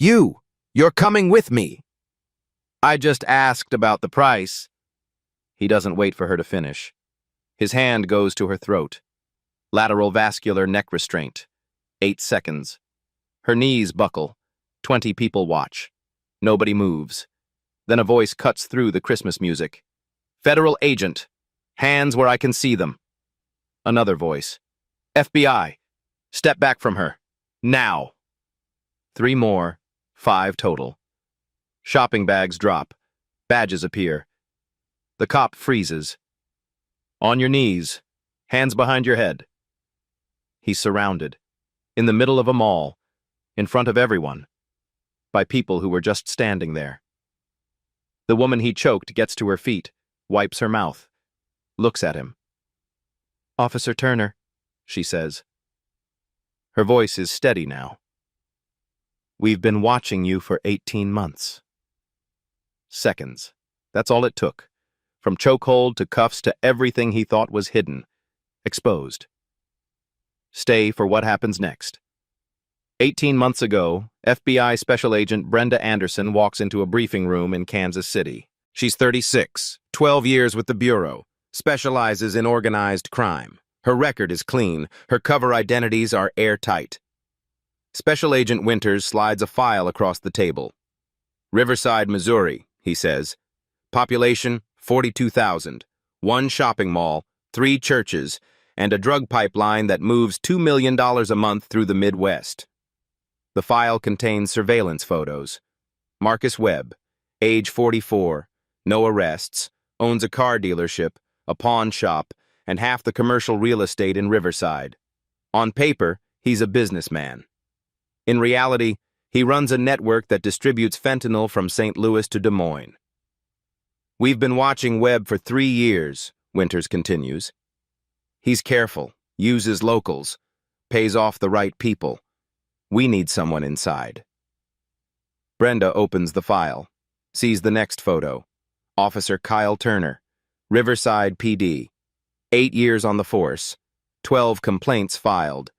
You're coming with me. I just asked about the price. He doesn't wait for her to finish. His hand goes to her throat. Lateral vascular neck restraint. 8 seconds. Her knees buckle. 20 people watch. Nobody moves. Then a voice cuts through the Christmas music. Federal agent. Hands where I can see them. Another voice. FBI. Step back from her. Now. 3 more. 5 total. Shopping bags drop. Badges appear. The cop freezes. On your knees. Hands behind your head. He's surrounded. In the middle of a mall. In front of everyone. By people who were just standing there. The woman he choked gets to her feet, wipes her mouth, looks at him. Officer Turner, she says. Her voice is steady now. We've been watching you for 18 months. Seconds. That's all it took. From chokehold to cuffs to everything he thought was hidden. Exposed. Stay for what happens next. 18 months ago, FBI Special Agent Brenda Anderson walks into a briefing room in Kansas City. She's 36, 12 years with the Bureau, specializes in organized crime. Her record is clean, her cover identities are airtight. Special Agent Winters slides a file across the table. Riverside, Missouri, he says. Population, 42,000. 1 shopping mall, 3 churches, and a drug pipeline that moves $2 million a month through the Midwest. The file contains surveillance photos. Marcus Webb, age 44, no arrests, owns a car dealership, a pawn shop, and half the commercial real estate in Riverside. On paper, he's a businessman. In reality, he runs a network that distributes fentanyl from St. Louis to Des Moines. We've been watching Webb for 3 years, Winters continues. He's careful, uses locals, pays off the right people. We need someone inside. Brenda opens the file, sees the next photo. Officer Kyle Turner, Riverside PD. 8 years on the force, 12 complaints filed,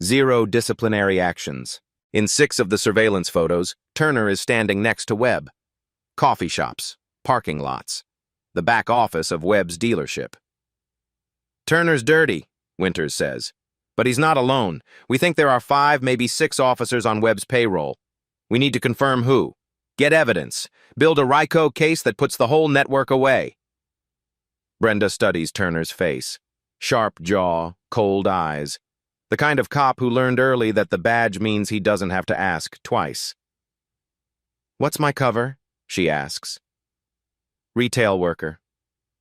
0 disciplinary actions. In 6 of the surveillance photos, Turner is standing next to Webb. Coffee shops, parking lots, the back office of Webb's dealership. Turner's dirty, Winters says. But he's not alone. We think there are 5, maybe 6 officers on Webb's payroll. We need to confirm who. Get evidence. Build a RICO case that puts the whole network away. Brenda studies Turner's face. Sharp jaw, cold eyes. The kind of cop who learned early that the badge means he doesn't have to ask twice. What's my cover? She asks. Retail worker.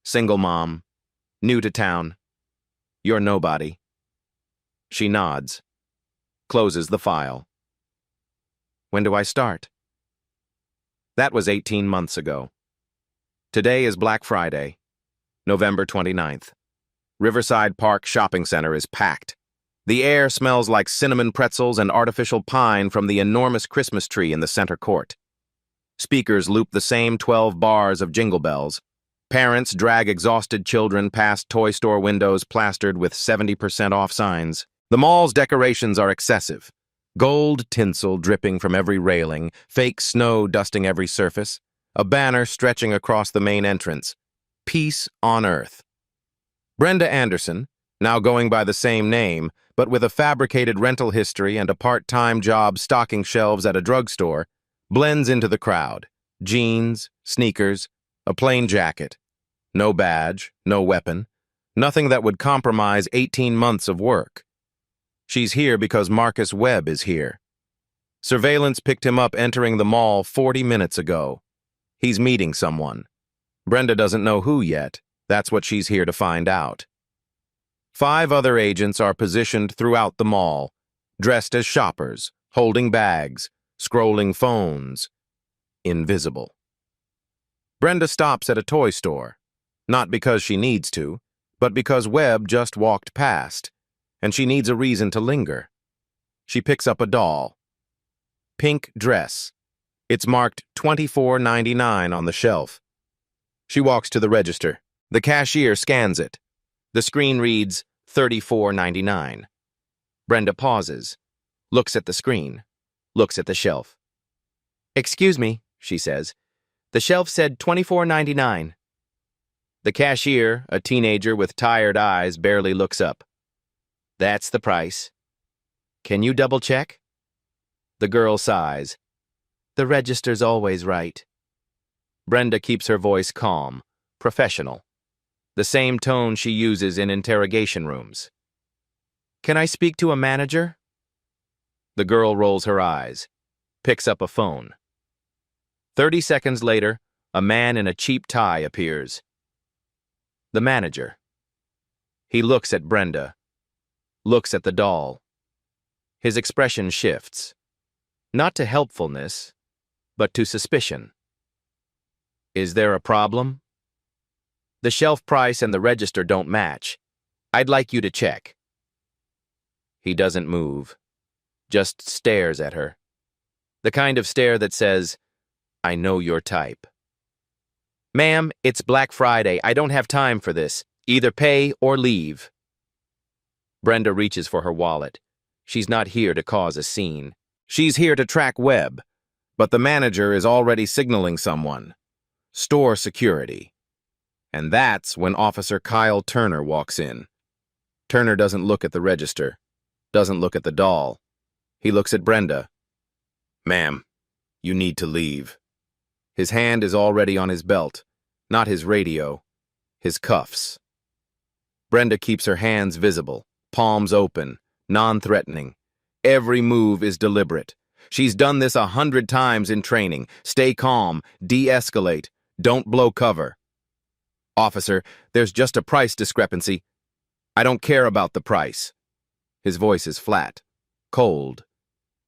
Single mom. New to town. You're nobody. She nods. Closes the file. When do I start? That was 18 months ago. Today is Black Friday, November 29th. Riverside Park Shopping Center is packed. The air smells like cinnamon pretzels and artificial pine from the enormous Christmas tree in the center court. Speakers loop the same 12 bars of Jingle Bells. Parents drag exhausted children past toy store windows plastered with 70% off signs. The mall's decorations are excessive. Gold tinsel dripping from every railing, fake snow dusting every surface, a banner stretching across the main entrance. Peace on Earth. Brenda Anderson, now going by the same name, but with a fabricated rental history and a part-time job stocking shelves at a drugstore, blends into the crowd. Jeans, sneakers, a plain jacket. No badge, no weapon, nothing that would compromise 18 months of work. She's here because Marcus Webb is here. Surveillance picked him up entering the mall 40 minutes ago. He's meeting someone. Brenda doesn't know who yet. That's what she's here to find out. 5 other agents are positioned throughout the mall, dressed as shoppers, holding bags, scrolling phones. Invisible. Brenda stops at a toy store, not because she needs to, but because Webb just walked past, and she needs a reason to linger. She picks up a doll. Pink dress. It's marked $24.99 on the shelf. She walks to the register. The cashier scans it. The screen reads $34.99. Brenda pauses, looks at the screen, looks at the shelf. "Excuse me," she says. "The shelf said $24.99. The cashier, a teenager with tired eyes, barely looks up. "That's the price. Can you double-check?" The girl sighs. "The register's always right." Brenda keeps her voice calm, professional, the same tone she uses in interrogation rooms. "Can I speak to a manager?" The girl rolls her eyes, picks up a phone. 30 seconds later, a man in a cheap tie appears. The manager. He looks at Brenda, looks at the doll. His expression shifts, not to helpfulness, but to suspicion. "Is there a problem?" "The shelf price and the register don't match. I'd like you to check." He doesn't move, just stares at her. The kind of stare that says, "I know your type." "Ma'am, it's Black Friday. I don't have time for this. Either pay or leave." Brenda reaches for her wallet. She's not here to cause a scene. She's here to track Webb, but the manager is already signaling someone. Store security. And that's when Officer Kyle Turner walks in. Turner doesn't look at the register, doesn't look at the doll. He looks at Brenda. "Ma'am, you need to leave." His hand is already on his belt, not his radio, his cuffs. Brenda keeps her hands visible, palms open, non-threatening. Every move is deliberate. She's done this 100 times in training. Stay calm, de-escalate, don't blow cover. "Officer, there's just a price discrepancy." "I don't care about the price." His voice is flat, cold.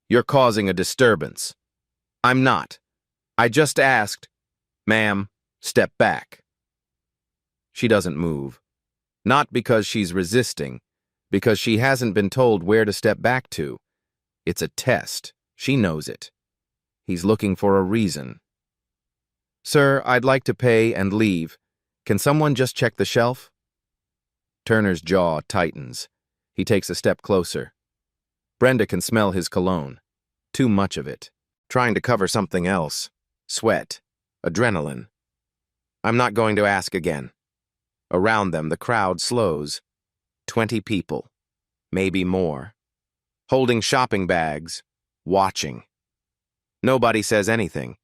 "You're causing a disturbance." "I'm not. I just asked." "Ma'am, step back." She doesn't move. Not because she's resisting, because she hasn't been told where to step back to. It's a test. She knows it. He's looking for a reason. "Sir, I'd like to pay and leave. Can someone just check the shelf?" Turner's jaw tightens. He takes a step closer. Brenda can smell his cologne. Too much of it. Trying to cover something else. Sweat. Adrenaline. "I'm not going to ask again." Around them, the crowd slows. 20 people. Maybe more. Holding shopping bags. Watching. Nobody says anything.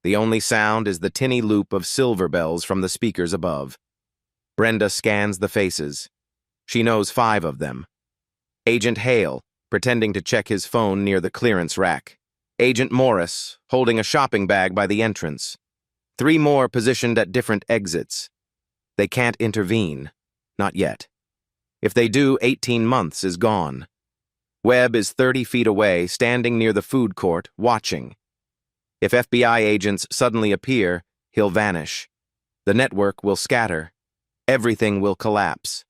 The only sound is the tinny loop of silver bells from the speakers above. Brenda scans the faces. She knows 5 of them. Agent Hale, pretending to check his phone near the clearance rack. Agent Morris, holding a shopping bag by the entrance. 3 more positioned at different exits. They can't intervene. Not yet. If they do, 18 months is gone. Webb is 30 feet away, standing near the food court, watching. If FBI agents suddenly appear, he'll vanish. The network will scatter. Everything will collapse.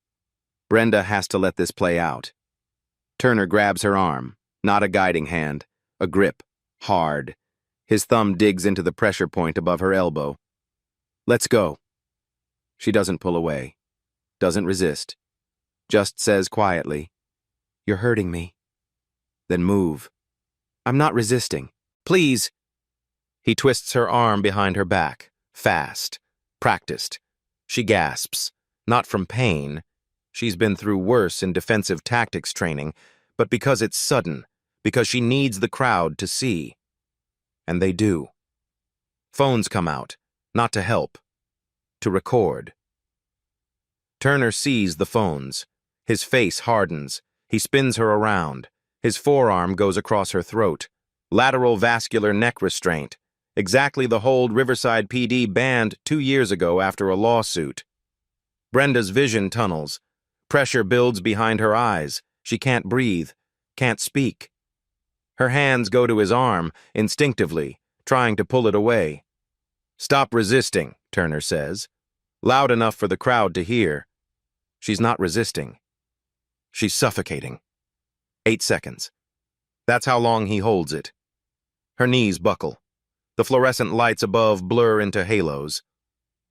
Brenda has to let this play out. Turner grabs her arm, not a guiding hand, a grip, hard. His thumb digs into the pressure point above her elbow. "Let's go." She doesn't pull away, doesn't resist, just says quietly, "You're hurting me." Then move. "I'm not resisting. Please." He twists her arm behind her back, fast, practiced. She gasps, not from pain. She's been through worse in defensive tactics training, but because it's sudden, because she needs the crowd to see. And they do. Phones come out, not to help, to record. Turner sees the phones. His face hardens. He spins her around. His forearm goes across her throat. Lateral vascular neck restraint. Exactly the hold Riverside PD banned 2 years ago after a lawsuit. Brenda's vision tunnels. Pressure builds behind her eyes. She can't breathe, can't speak. Her hands go to his arm, instinctively, trying to pull it away. "Stop resisting," Turner says, loud enough for the crowd to hear. She's not resisting. She's suffocating. 8 seconds. That's how long he holds it. Her knees buckle. The fluorescent lights above blur into halos.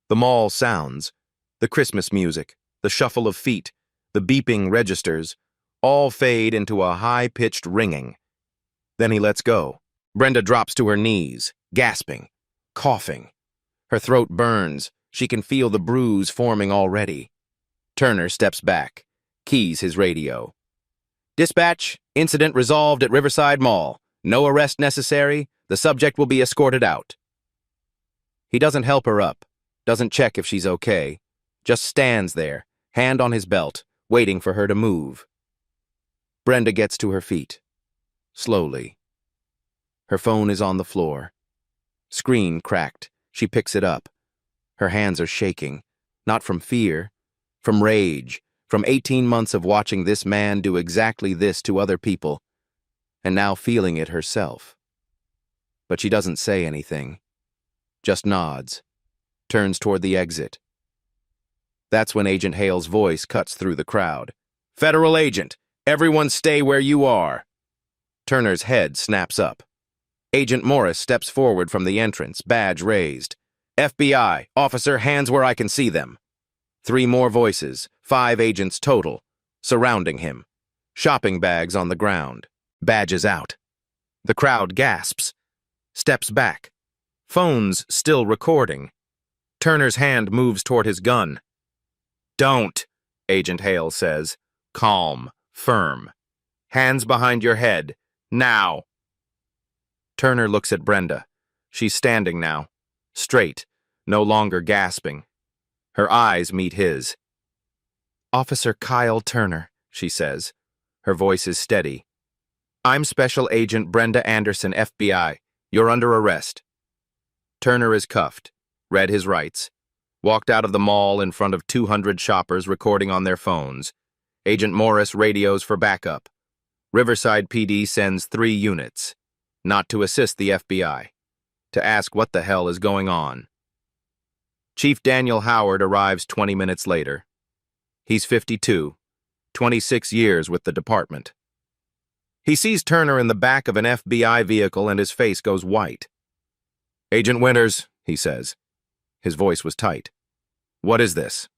The mall sounds, the Christmas music, the shuffle of feet, the beeping registers, all fade into a high-pitched ringing. Then he lets go. Brenda drops to her knees, gasping, coughing. Her throat burns. She can feel the bruise forming already. Turner steps back, keys his radio. "Dispatch, incident resolved at Riverside Mall. No arrest necessary. The subject will be escorted out." He doesn't help her up, doesn't check if she's okay, just stands there, hand on his belt, waiting for her to move. Brenda gets to her feet, slowly. Her phone is on the floor. Screen cracked. She picks it up. Her hands are shaking, not from fear, from rage, from 18 months of watching this man do exactly this to other people, and now feeling it herself. But she doesn't say anything, just nods, turns toward the exit. That's when Agent Hale's voice cuts through the crowd. "Federal agent, everyone stay where you are." Turner's head snaps up. Agent Morris steps forward from the entrance, badge raised. "FBI, officer, hands where I can see them." 3 more voices, 5 agents total, surrounding him. Shopping bags on the ground, badges out. The crowd gasps, steps back. Phones still recording. Turner's hand moves toward his gun. "Don't," Agent Hale says, calm, firm. "Hands behind your head, now." Turner looks at Brenda. She's standing now, straight, no longer gasping. Her eyes meet his. "Officer Kyle Turner," she says. Her voice is steady. "I'm Special Agent Brenda Anderson, FBI. You're under arrest." Turner is cuffed, read his rights, walked out of the mall in front of 200 shoppers recording on their phones. Agent Morris radios for backup. Riverside PD sends 3 units, not to assist the FBI, to ask what the hell is going on. Chief Daniel Howard arrives 20 minutes later. He's 52, 26 years with the department. He sees Turner in the back of an FBI vehicle and his face goes white. "Agent Winters," he says. His voice was tight. "What is this?"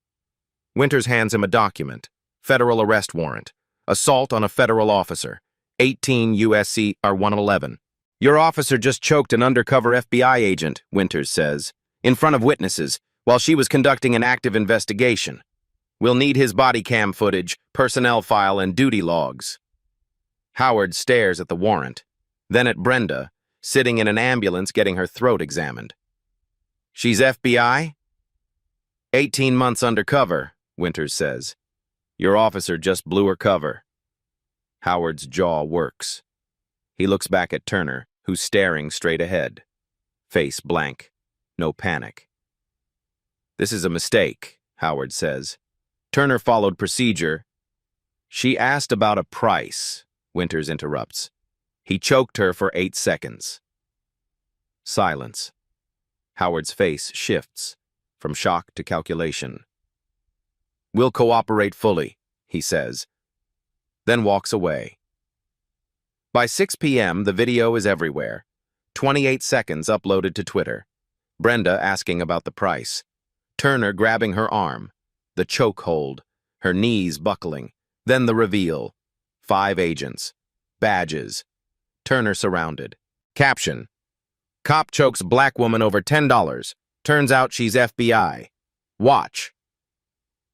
Winters hands him a document, federal arrest warrant, assault on a federal officer, 18 U.S.C. R-111. "Your officer just choked an undercover FBI agent," Winters says, "in front of witnesses, while she was conducting an active investigation. We'll need his body cam footage, personnel file, and duty logs." Howard stares at the warrant, then at Brenda, sitting in an ambulance getting her throat examined. "She's FBI?" 18 months undercover, Winters says. "Your officer just blew her cover." Howard's jaw works. He looks back at Turner, who's staring straight ahead. Face blank. No panic. "This is a mistake," Howard says. "Turner followed procedure." "She asked about a price," Winters interrupts. "He choked her for 8 seconds. Silence. Howard's face shifts, from shock to calculation. "We'll cooperate fully," he says, then walks away. By 6 p.m., the video is everywhere. 28 seconds uploaded to Twitter. Brenda asking about the price. Turner grabbing her arm. The choke hold. Her knees buckling. Then the reveal. 5 agents. Badges. Turner surrounded. Caption: "Cop chokes black woman over $10. Turns out she's FBI. Watch."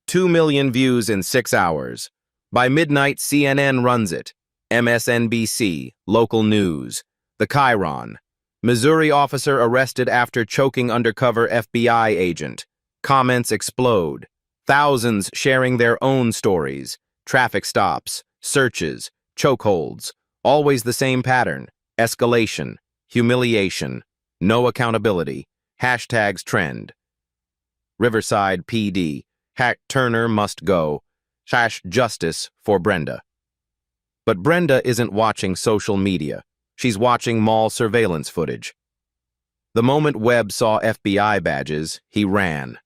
2 million views in 6 hours. By midnight, CNN runs it. MSNBC, local news. The Chiron. Missouri officer arrested after choking undercover FBI agent. Comments explode. Thousands sharing their own stories. Traffic stops, searches, chokeholds. Always the same pattern. Escalation, humiliation, no accountability. Hashtags trend. Riverside PD. Turner must go. Justice for Brenda. But Brenda isn't watching social media. She's watching mall surveillance footage. The moment Webb saw FBI badges, he ran.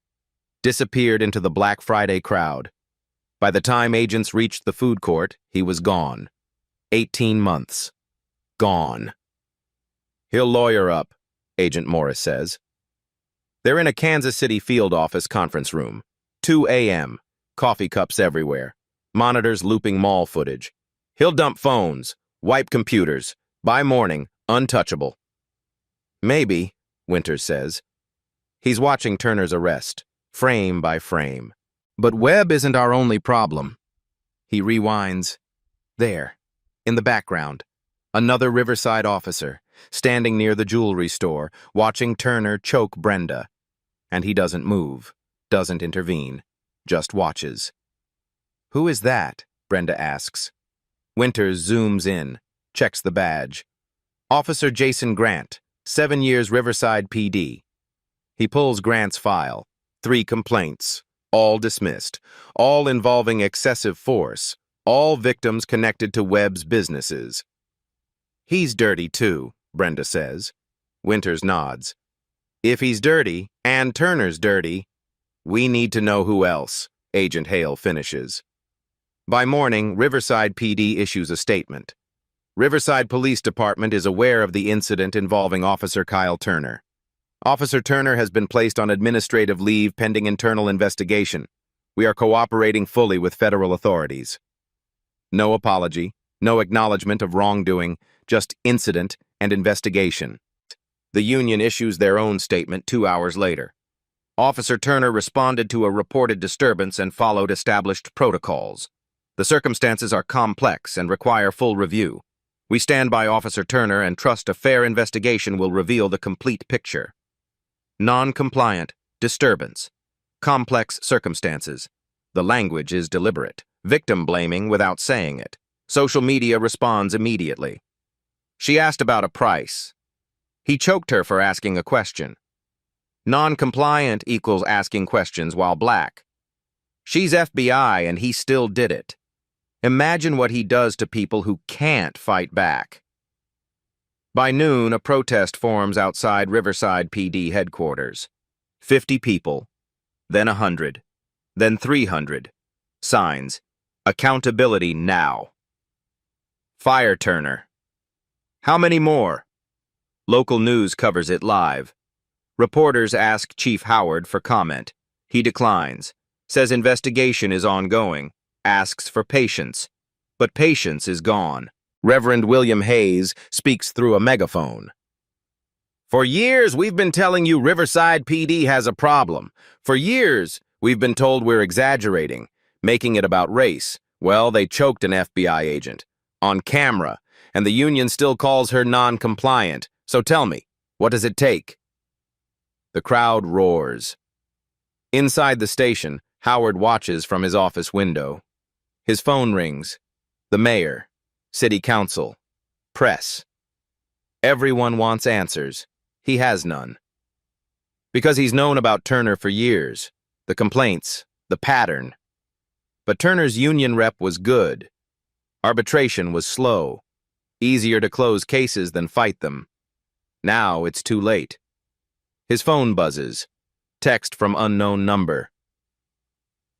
Disappeared into the Black Friday crowd. By the time agents reached the food court, he was gone. 18 months. Gone. "He'll lawyer up," Agent Morris says. They're in a Kansas City field office conference room. 2 a.m. Coffee cups everywhere. Monitors looping mall footage. "He'll dump phones, wipe computers. By morning, Untouchable. Maybe, Winters says. He's watching Turner's arrest, frame by frame. But Webb isn't our only problem. He rewinds. There, in the background, another Riverside officer, standing near the jewelry store, watching Turner choke Brenda. And he doesn't move, doesn't intervene, just watches. Who is that? Brenda asks. Winters zooms in, checks the badge. Officer Jason Grant, 7 years Riverside PD. He pulls Grant's file. 3 complaints, all dismissed, all involving excessive force, all victims connected to Webb's businesses. He's dirty too, Brenda says. Winters nods. If he's dirty, and Turner's dirty, we need to know who else, Agent Hale finishes. By morning, Riverside PD issues a statement. Riverside Police Department is aware of the incident involving Officer Kyle Turner. Officer Turner has been placed on administrative leave pending internal investigation. We are cooperating fully with federal authorities. No apology, no acknowledgement of wrongdoing, just incident and investigation. The union issues their own statement 2 hours later. Officer Turner responded to a reported disturbance and followed established protocols. The circumstances are complex and require full review. We stand by Officer Turner and trust a fair investigation will reveal the complete picture. Non-compliant, disturbance, complex circumstances. The language is deliberate, victim blaming without saying it. Social media responds immediately. She asked about a price. He choked her for asking a question. Non-compliant equals asking questions while black. She's FBI and he still did it. Imagine what he does to people who can't fight back. By noon, a protest forms outside Riverside PD headquarters. 50 people, then 100, then 300. Signs. Accountability now. Fire Turner. How many more? Local news covers it live. Reporters ask Chief Howard for comment. He declines, says investigation is ongoing, asks for patience. But patience is gone. Reverend William Hayes speaks through a megaphone. For years, we've been telling you Riverside PD has a problem. For years, we've been told we're exaggerating, making it about race. Well, they choked an FBI agent. On camera. And the union still calls her non-compliant. So tell me, what does it take? The crowd roars. Inside the station, Howard watches from his office window. His phone rings. The mayor, city council, press. Everyone wants answers. He has none. Because he's known about Turner for years. The complaints, the pattern. But Turner's union rep was good. Arbitration was slow. Easier to close cases than fight them. Now it's too late. His phone buzzes. Text from unknown number.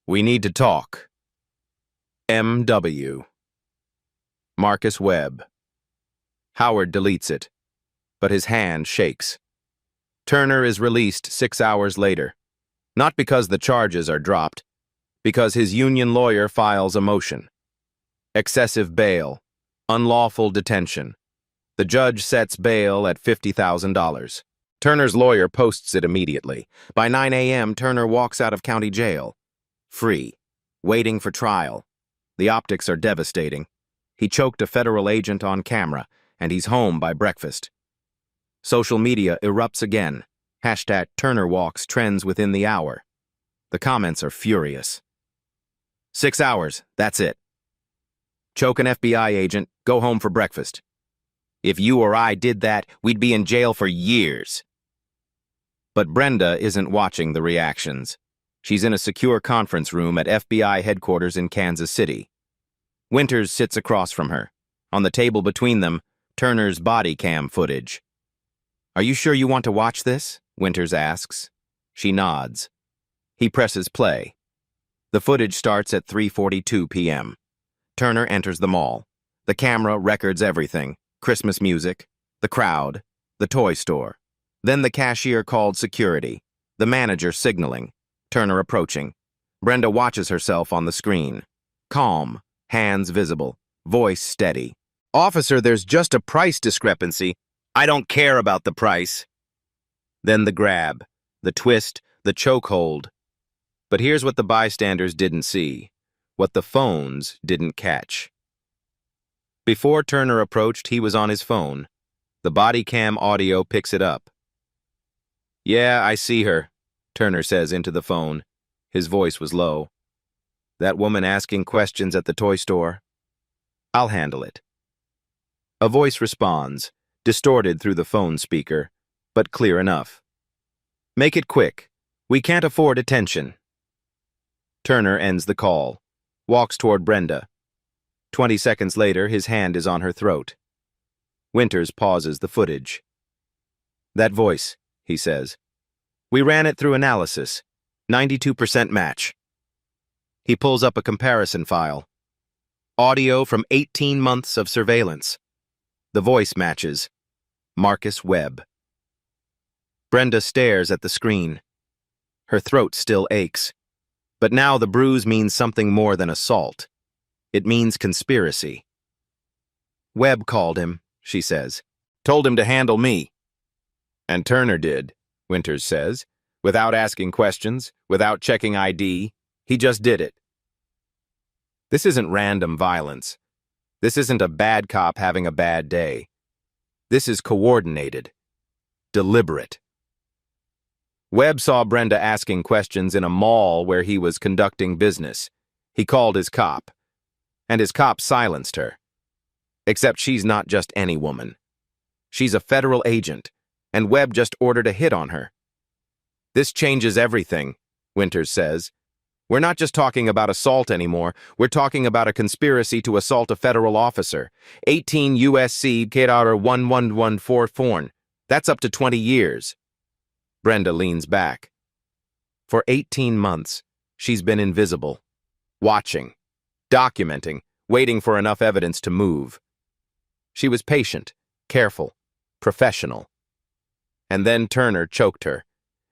We need to talk. M.W. Marcus Webb. Howard deletes it, but his hand shakes. Turner is released 6 hours later. Not because the charges are dropped, because his union lawyer files a motion. Excessive bail. Unlawful detention. The judge sets bail at $50,000. Turner's lawyer posts it immediately. By 9 a.m., Turner walks out of county jail. Free. Waiting for trial. The optics are devastating. He choked a federal agent on camera, and he's home by breakfast. Social media erupts again. Hashtag Turner Walks trends within the hour. The comments are furious. 6 hours, that's it. Choke an FBI agent, go home for breakfast. If you or I did that, we'd be in jail for years. But Brenda isn't watching the reactions. She's in a secure conference room at FBI headquarters in Kansas City. Winters sits across from her. On the table between them, Turner's body cam footage. Are you sure you want to watch this? Winters asks. She nods. He presses play. The footage starts at 3:42 p.m. Turner enters the mall. The camera records everything. Christmas music, the crowd, the toy store. Then the cashier called security. The manager signaling. Turner approaching. Brenda watches herself on the screen. Calm, hands visible, voice steady. Officer, there's just a price discrepancy. I don't care about the price. Then the grab, the twist, the chokehold. But here's what the bystanders didn't see, what the phones didn't catch. Before Turner approached, he was on his phone. The body cam audio picks it up. "Yeah, I see her," Turner says into the phone. His voice was low. "That woman asking questions at the toy store? I'll handle it." A voice responds, distorted through the phone speaker, but clear enough. "Make it quick. We can't afford attention." Turner ends the call, walks toward Brenda. 20 seconds later, his hand is on her throat. Winters pauses the footage. "That voice," he says. "We ran it through analysis. 92% match." He pulls up a comparison file. Audio from 18 months of surveillance. The voice matches. Marcus Webb. Brenda stares at the screen. Her throat still aches. But now the bruise means something more than assault. It means conspiracy. "Webb called him," she says. "Told him to handle me." "And Turner did," Winters says, "without asking questions, without checking ID. He just did it." This isn't random violence. This isn't a bad cop having a bad day. This is coordinated, deliberate. Webb saw Brenda asking questions in a mall where he was conducting business. He called his cop, and his cop silenced her. Except she's not just any woman. She's a federal agent, and Webb just ordered a hit on her. "This changes everything," Winters says. "We're not just talking about assault anymore. We're talking about a conspiracy to assault a federal officer. 18 U.S.C. K.R. 1114. That's up to 20 years. Brenda leans back. For 18 months, she's been invisible, watching, documenting, waiting for enough evidence to move. She was patient, careful, professional. And then Turner choked her,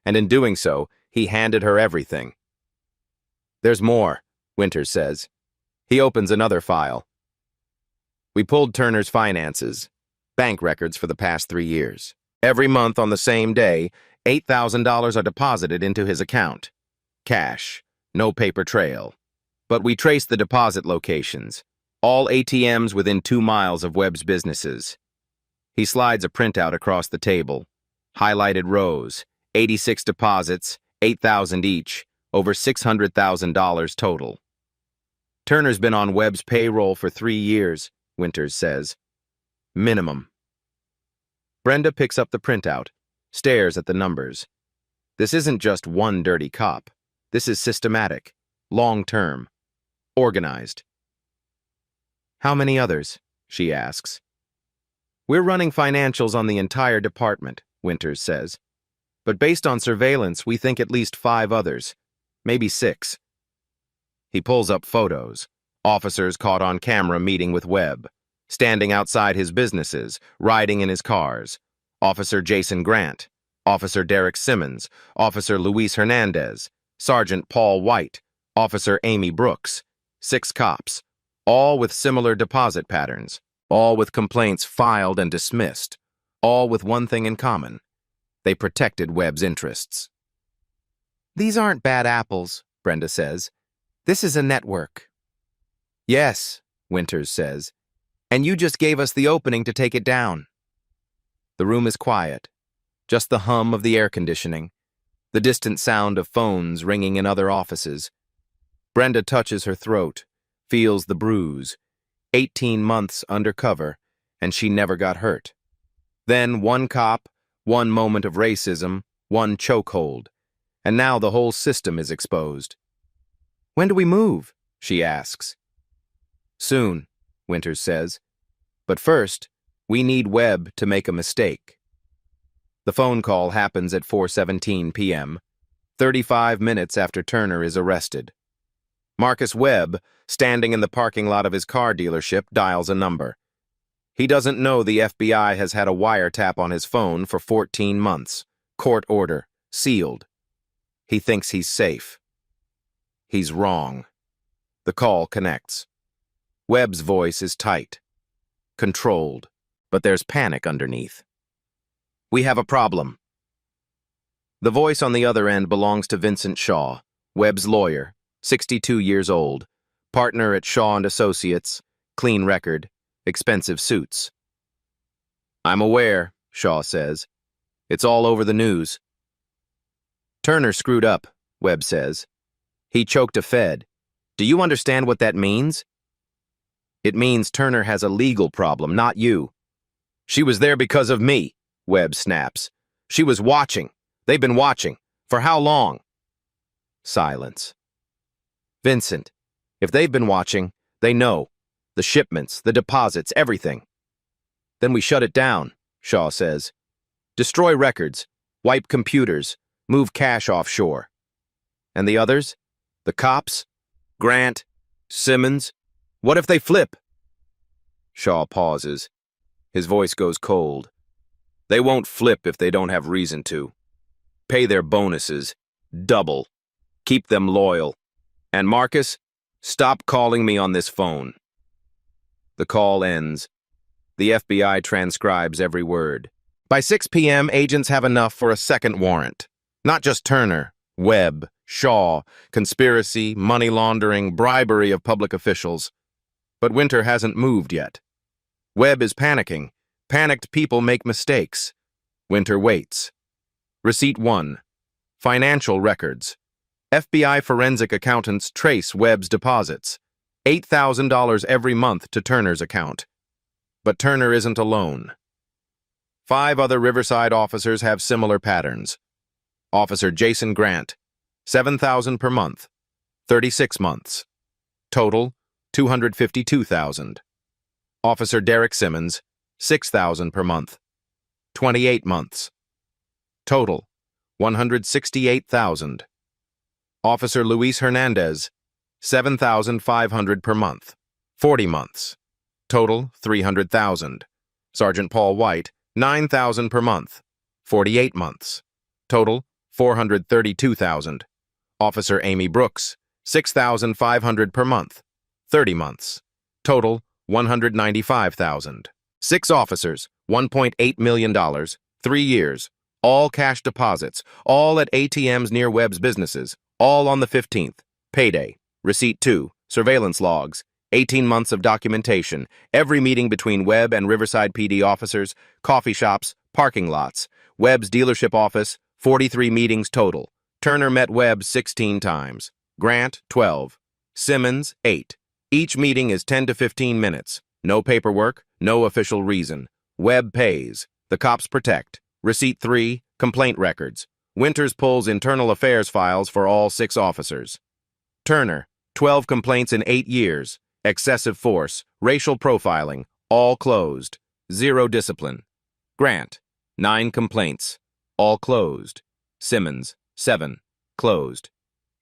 and in doing so, he handed her everything. "There's more," Winters says. He opens another file. "We pulled Turner's finances, bank records for the past 3 years. Every month on the same day, $8,000 are deposited into his account. Cash, no paper trail. But we traced the deposit locations, all ATMs within 2 miles of Webb's businesses." He slides a printout across the table. Highlighted rows, 86 deposits, $8,000 each, over $600,000 total. "Turner's been on Webb's payroll for 3 years, Winters says. Minimum. Brenda picks up the printout, stares at the numbers. This isn't just one dirty cop. This is systematic, long-term, organized. "How many others?" she asks. "We're running financials on the entire department," Winters says. "But based on surveillance, we think at least 5 others. Maybe 6. He pulls up photos. Officers caught on camera meeting with Webb, standing outside his businesses, riding in his cars. Officer Jason Grant, Officer Derek Simmons, Officer Luis Hernandez, Sergeant Paul White, Officer Amy Brooks. 6 cops, all with similar deposit patterns, all with complaints filed and dismissed, all with one thing in common. They protected Webb's interests. "These aren't bad apples," Brenda says. "This is a network." "Yes," Winters says, "and you just gave us the opening to take it down." The room is quiet, just the hum of the air conditioning, the distant sound of phones ringing in other offices. Brenda touches her throat, feels the bruise. 18 months undercover, and she never got hurt. Then one cop, one moment of racism, one chokehold, and now the whole system is exposed. "When do we move?" she asks. "Soon," Winters says. "But first, we need Webb to make a mistake." The phone call happens at 4:17 p.m., 35 minutes after Turner is arrested. Marcus Webb, standing in the parking lot of his car dealership, dials a number. He doesn't know the FBI has had a wiretap on his phone for 14 months. Court order, sealed. He thinks he's safe. He's wrong. The call connects. Webb's voice is tight, controlled, but there's panic underneath. We have a problem. The voice on the other end belongs to Vincent Shaw, Webb's lawyer, 62 years old, partner at Shaw and Associates, clean record, expensive suits. I'm aware, Shaw says. It's all over the news. Turner screwed up, Webb says. He choked a Fed. Do you understand what that means? It means Turner has a legal problem, not you. She was there because of me, Webb snaps. She was watching. They've been watching. For how long? Silence. Vincent, if they've been watching, they know. The shipments, the deposits, everything. Then we shut it down, Shaw says. Destroy records, wipe computers, move cash offshore. And the others? The cops? Grant? Simmons? What if they flip? Shaw pauses. His voice goes cold. They won't flip if they don't have reason to. Pay their bonuses. Double. Keep them loyal. And Marcus, stop calling me on this phone. The call ends. The FBI transcribes every word. By 6 p.m., agents have enough for a second warrant. Not just Turner, Webb, Shaw, conspiracy, money laundering, bribery of public officials. But Winter hasn't moved yet. Webb is panicking. Panicked people make mistakes. Winter waits. Receipt 1. Financial records. FBI forensic accountants trace Webb's deposits. $8,000 every month to Turner's account. But Turner isn't alone. 5 other Riverside officers have similar patterns. Officer Jason Grant, $7,000 per month, 36 months. Total, $252,000. Officer Derek Simmons, $6,000 per month, 28 months. Total, $168,000. Officer Luis Hernandez, $7,500 per month, 40 months. Total, $300,000. Sergeant Paul White, $9,000 per month, 48 months. Total, $432,000. Officer Amy Brooks, $6,500 per month, 30 months. Total, $195,000. 6 officers, $1.8 million, 3 years. All cash deposits, all at ATMs near Webb's businesses, all on the 15th. Payday. Receipt 2. Surveillance logs. 18 months of documentation. Every meeting between Webb and Riverside PD officers, coffee shops, parking lots. Webb's dealership office, 43 meetings total. Turner met Webb 16 times. Grant, 12. Simmons, 8. Each meeting is 10 to 15 minutes. No paperwork, no official reason. Webb pays. The cops protect. Receipt 3. Complaint records. Winters pulls internal affairs files for all 6 officers. Turner, 12 complaints in 8 years. Excessive force, racial profiling, all closed. 0 discipline. Grant, 9 complaints, all closed. Simmons, 7, closed.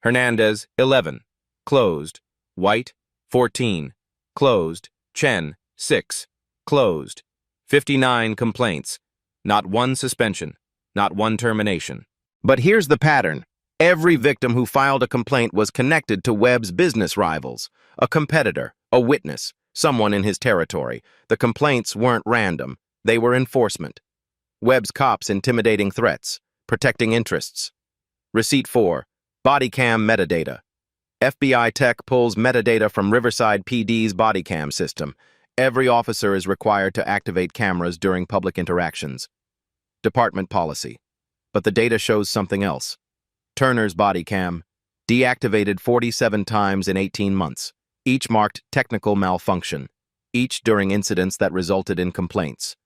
Hernandez, 11, closed. White, 14, closed. Chen, 6, closed. 59 complaints. Not one suspension, not one termination. But here's the pattern. Every victim who filed a complaint was connected to Webb's business rivals, a competitor, a witness, someone in his territory. The complaints weren't random. They were enforcement. Webb's cops intimidating threats, protecting interests. Receipt 4. Body cam metadata. FBI tech pulls metadata from Riverside PD's body cam system. Every officer is required to activate cameras during public interactions. Department policy. But the data shows something else. Turner's body cam, deactivated 47 times in 18 months, each marked technical malfunction, each during incidents that resulted in complaints.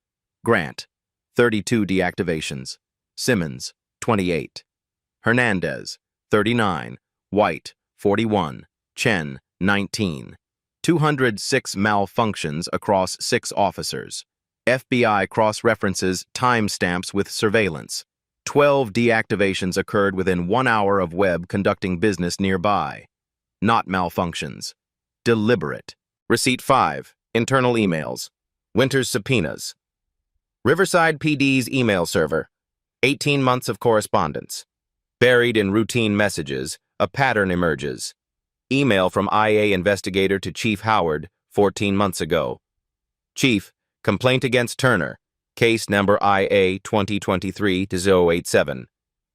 Grant, 32 deactivations. Simmons, 28. Hernandez, 39. White, 41. Chen, 19. 206 malfunctions across 6 officers. FBI cross-references timestamps with surveillance. 12 deactivations occurred within 1 hour of Webb conducting business nearby. Not malfunctions. Deliberate. Receipt 5. Internal emails. Winters subpoenas. Riverside PD's email server. 18 months of correspondence. Buried in routine messages, a pattern emerges. Email from IA investigator to Chief Howard 14 months ago. Chief, complaint against Turner. Case number IA 2023-087.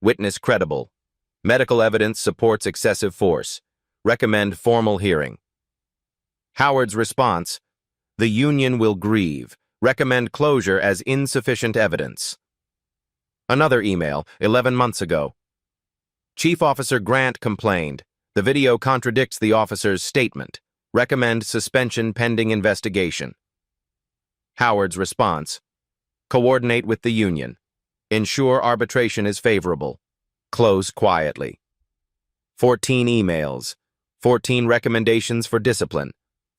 Witness credible. Medical evidence supports excessive force. Recommend formal hearing. Howard's response: the union will grieve. Recommend closure as insufficient evidence. Another email, 11 months ago. Chief Officer Grant complained. The video contradicts the officer's statement. Recommend suspension pending investigation. Howard's response: coordinate with the union. Ensure arbitration is favorable. Close quietly. 14 emails. 14 recommendations for discipline.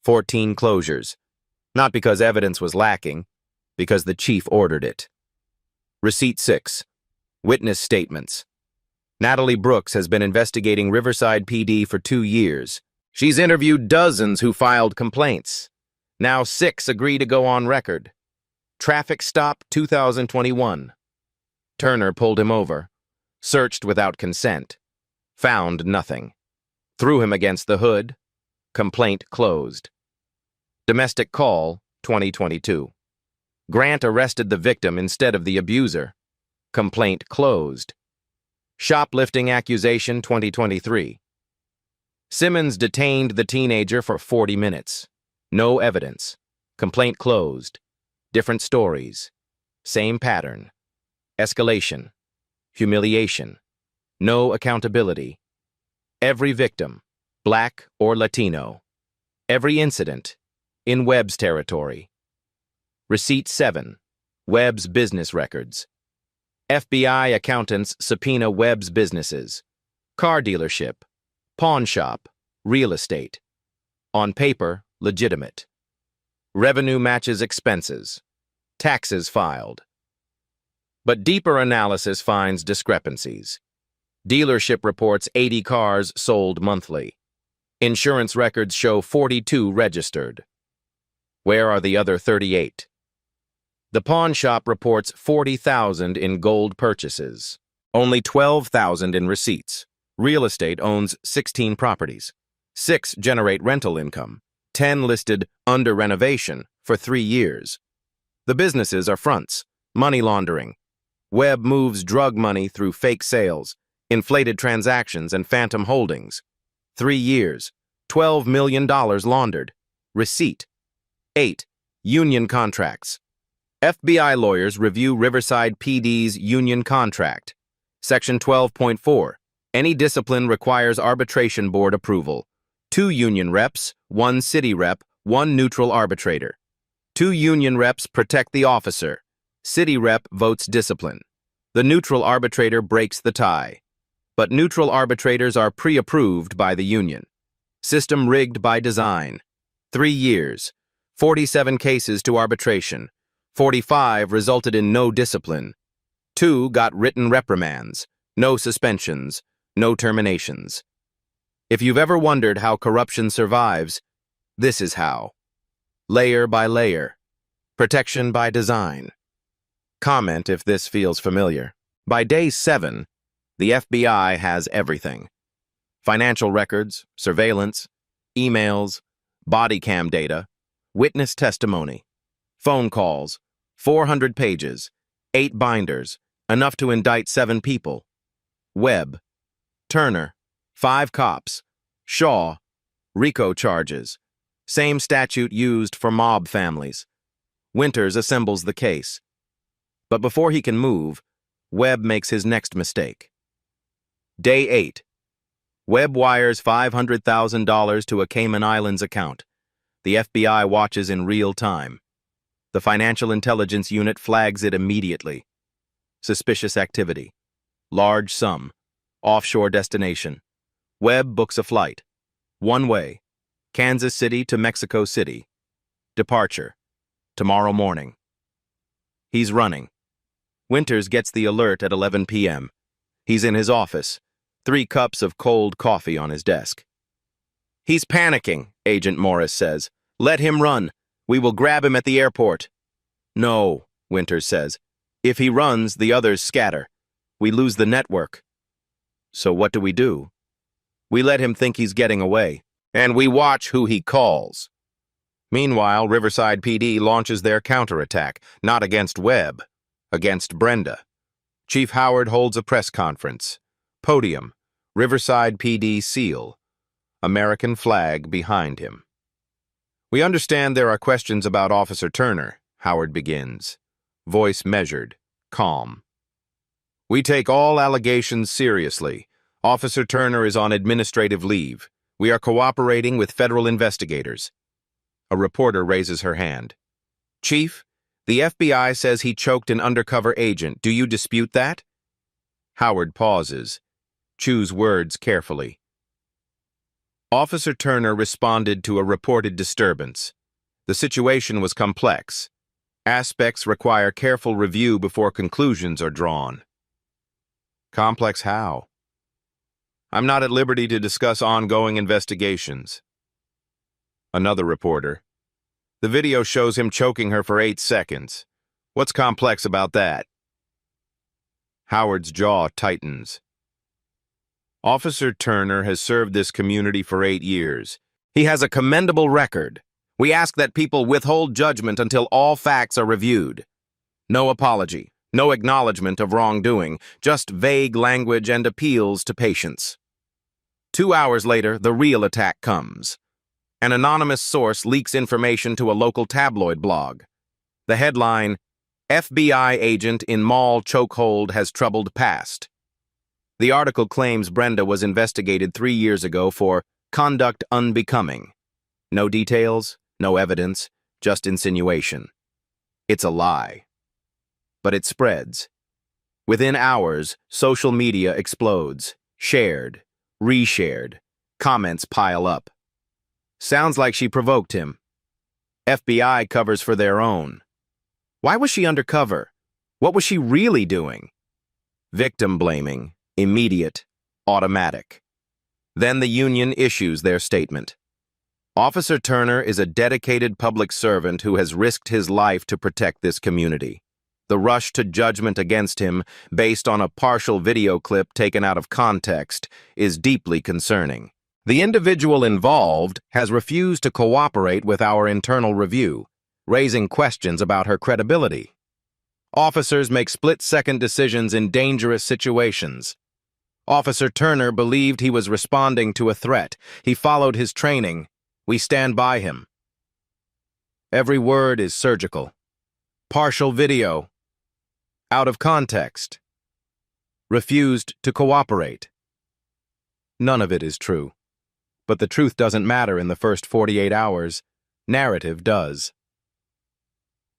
14 closures. Not because evidence was lacking, because the chief ordered it. Receipt 6. Witness statements. Natalie Brooks has been investigating Riverside PD for 2 years. She's interviewed dozens who filed complaints. Now 6 agree to go on record. Traffic stop 2021. Turner pulled him over. Searched without consent. Found nothing. Threw him against the hood. Complaint closed. Domestic call 2022. Grant arrested the victim instead of the abuser. Complaint closed. Shoplifting accusation 2023. Simmons detained the teenager for 40 minutes. No evidence. Complaint closed. Different stories. Same pattern. Escalation. Humiliation. No accountability. Every victim, Black or Latino. Every incident, in Webb's territory. Receipt 7. Webb's business records. FBI accountants subpoena Webb's businesses. Car dealership. Pawn shop. Real estate. On paper, legitimate. Revenue matches expenses. Taxes filed. But deeper analysis finds discrepancies. Dealership reports 80 cars sold monthly. Insurance records show 42 registered. Where are the other 38? The pawn shop reports 40,000 in gold purchases. Only 12,000 in receipts. Real estate owns 16 properties. 6 generate rental income. 10 listed under renovation for 3 years. The businesses are fronts, money laundering. Webb moves drug money through fake sales, inflated transactions, and phantom holdings. 3 years, $12 million laundered. Receipt. 8. Union contracts. FBI lawyers review Riverside PD's union contract. Section 12.4. Any discipline requires arbitration board approval. 2 union reps, 1 city rep, 1 neutral arbitrator. 2 union reps protect the officer. City rep votes discipline. The neutral arbitrator breaks the tie. But neutral arbitrators are pre-approved by the union. System rigged by design. 3 years. 47 cases to arbitration. 45 resulted in no discipline. 2 got written reprimands. No suspensions. No terminations. If you've ever wondered how corruption survives, this is how. Layer by layer. Protection by design. Comment if this feels familiar. By day 7, the FBI has everything. Financial records, surveillance, emails, body cam data, witness testimony, phone calls, 400 pages, 8 binders, enough to indict 7 people. Webb, Turner, 5 cops, Shaw, RICO charges, same statute used for mob families. Winters assembles the case. But before he can move, Webb makes his next mistake. Day 8. Webb wires $500,000 to a Cayman Islands account. The FBI watches in real time. The Financial Intelligence Unit flags it immediately. Suspicious activity. Large sum. Offshore destination. Webb books a flight. One way. Kansas City to Mexico City. Departure. Tomorrow morning. He's running. Winters gets the alert at 11 p.m. He's in his office. 3 cups of cold coffee on his desk. He's panicking, Agent Morris says. Let him run. We will grab him at the airport. No, Winters says. If he runs, the others scatter. We lose the network. So what do? We let him think he's getting away, and we watch who he calls. Meanwhile, Riverside PD launches their counterattack, not against Webb, against Brenda. Chief Howard holds a press conference. Podium, Riverside PD seal, American flag behind him. We understand there are questions about Officer Turner, Howard begins. Voice measured, calm. We take all allegations seriously. Officer Turner is on administrative leave. We are cooperating with federal investigators. A reporter raises her hand. Chief, the FBI says he choked an undercover agent. Do you dispute that? Howard pauses. Choose words carefully. Officer Turner responded to a reported disturbance. The situation was complex. Aspects require careful review before conclusions are drawn. Complex how? I'm not at liberty to discuss ongoing investigations. Another reporter. The video shows him choking her for 8 seconds. What's complex about that? Howard's jaw tightens. Officer Turner has served this community for 8 years. He has a commendable record. We ask that people withhold judgment until all facts are reviewed. No apology, no acknowledgement of wrongdoing, just vague language and appeals to patience. 2 hours later, the real attack comes. An anonymous source leaks information to a local tabloid blog. The headline, FBI agent in mall chokehold has troubled past. The article claims Brenda was investigated 3 years ago for conduct unbecoming. No details, no evidence, just insinuation. It's a lie. But it spreads. Within hours, social media explodes. Shared, reshared, comments pile up. Sounds like she provoked him. FBI covers for their own. Why was she undercover? What was she really doing? Victim blaming, immediate, automatic. Then the union issues their statement. Officer Turner is a dedicated public servant who has risked his life to protect this community. The rush to judgment against him, based on a partial video clip taken out of context, is deeply concerning. The individual involved has refused to cooperate with our internal review, raising questions about her credibility. Officers make split-second decisions in dangerous situations. Officer Turner believed he was responding to a threat. He followed his training. We stand by him. Every word is surgical. Partial video. Out of context. Refused to cooperate. None of it is true. But the truth doesn't matter in the first 48 hours. Narrative does.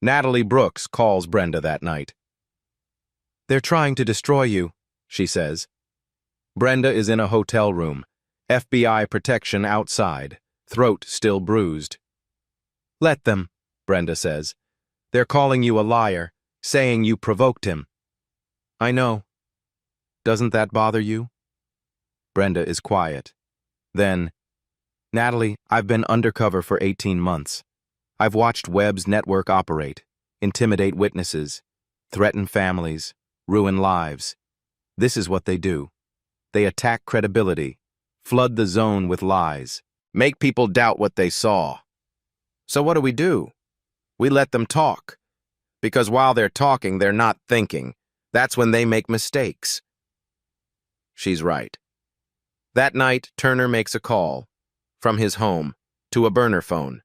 Natalie Brooks calls Brenda that night. They're trying to destroy you, she says. Brenda is in a hotel room. FBI protection outside. Throat still bruised. Let them, Brenda says. They're calling you a liar, saying you provoked him. I know. Doesn't that bother you? Brenda is quiet. Then, Natalie, I've been undercover for 18 months. I've watched Webb's network operate, intimidate witnesses, threaten families, ruin lives. This is what they do. They attack credibility, flood the zone with lies, make people doubt what they saw. So what do? We let them talk. Because while they're talking, they're not thinking. That's when they make mistakes. She's right. That night, Turner makes a call, from his home, to a burner phone.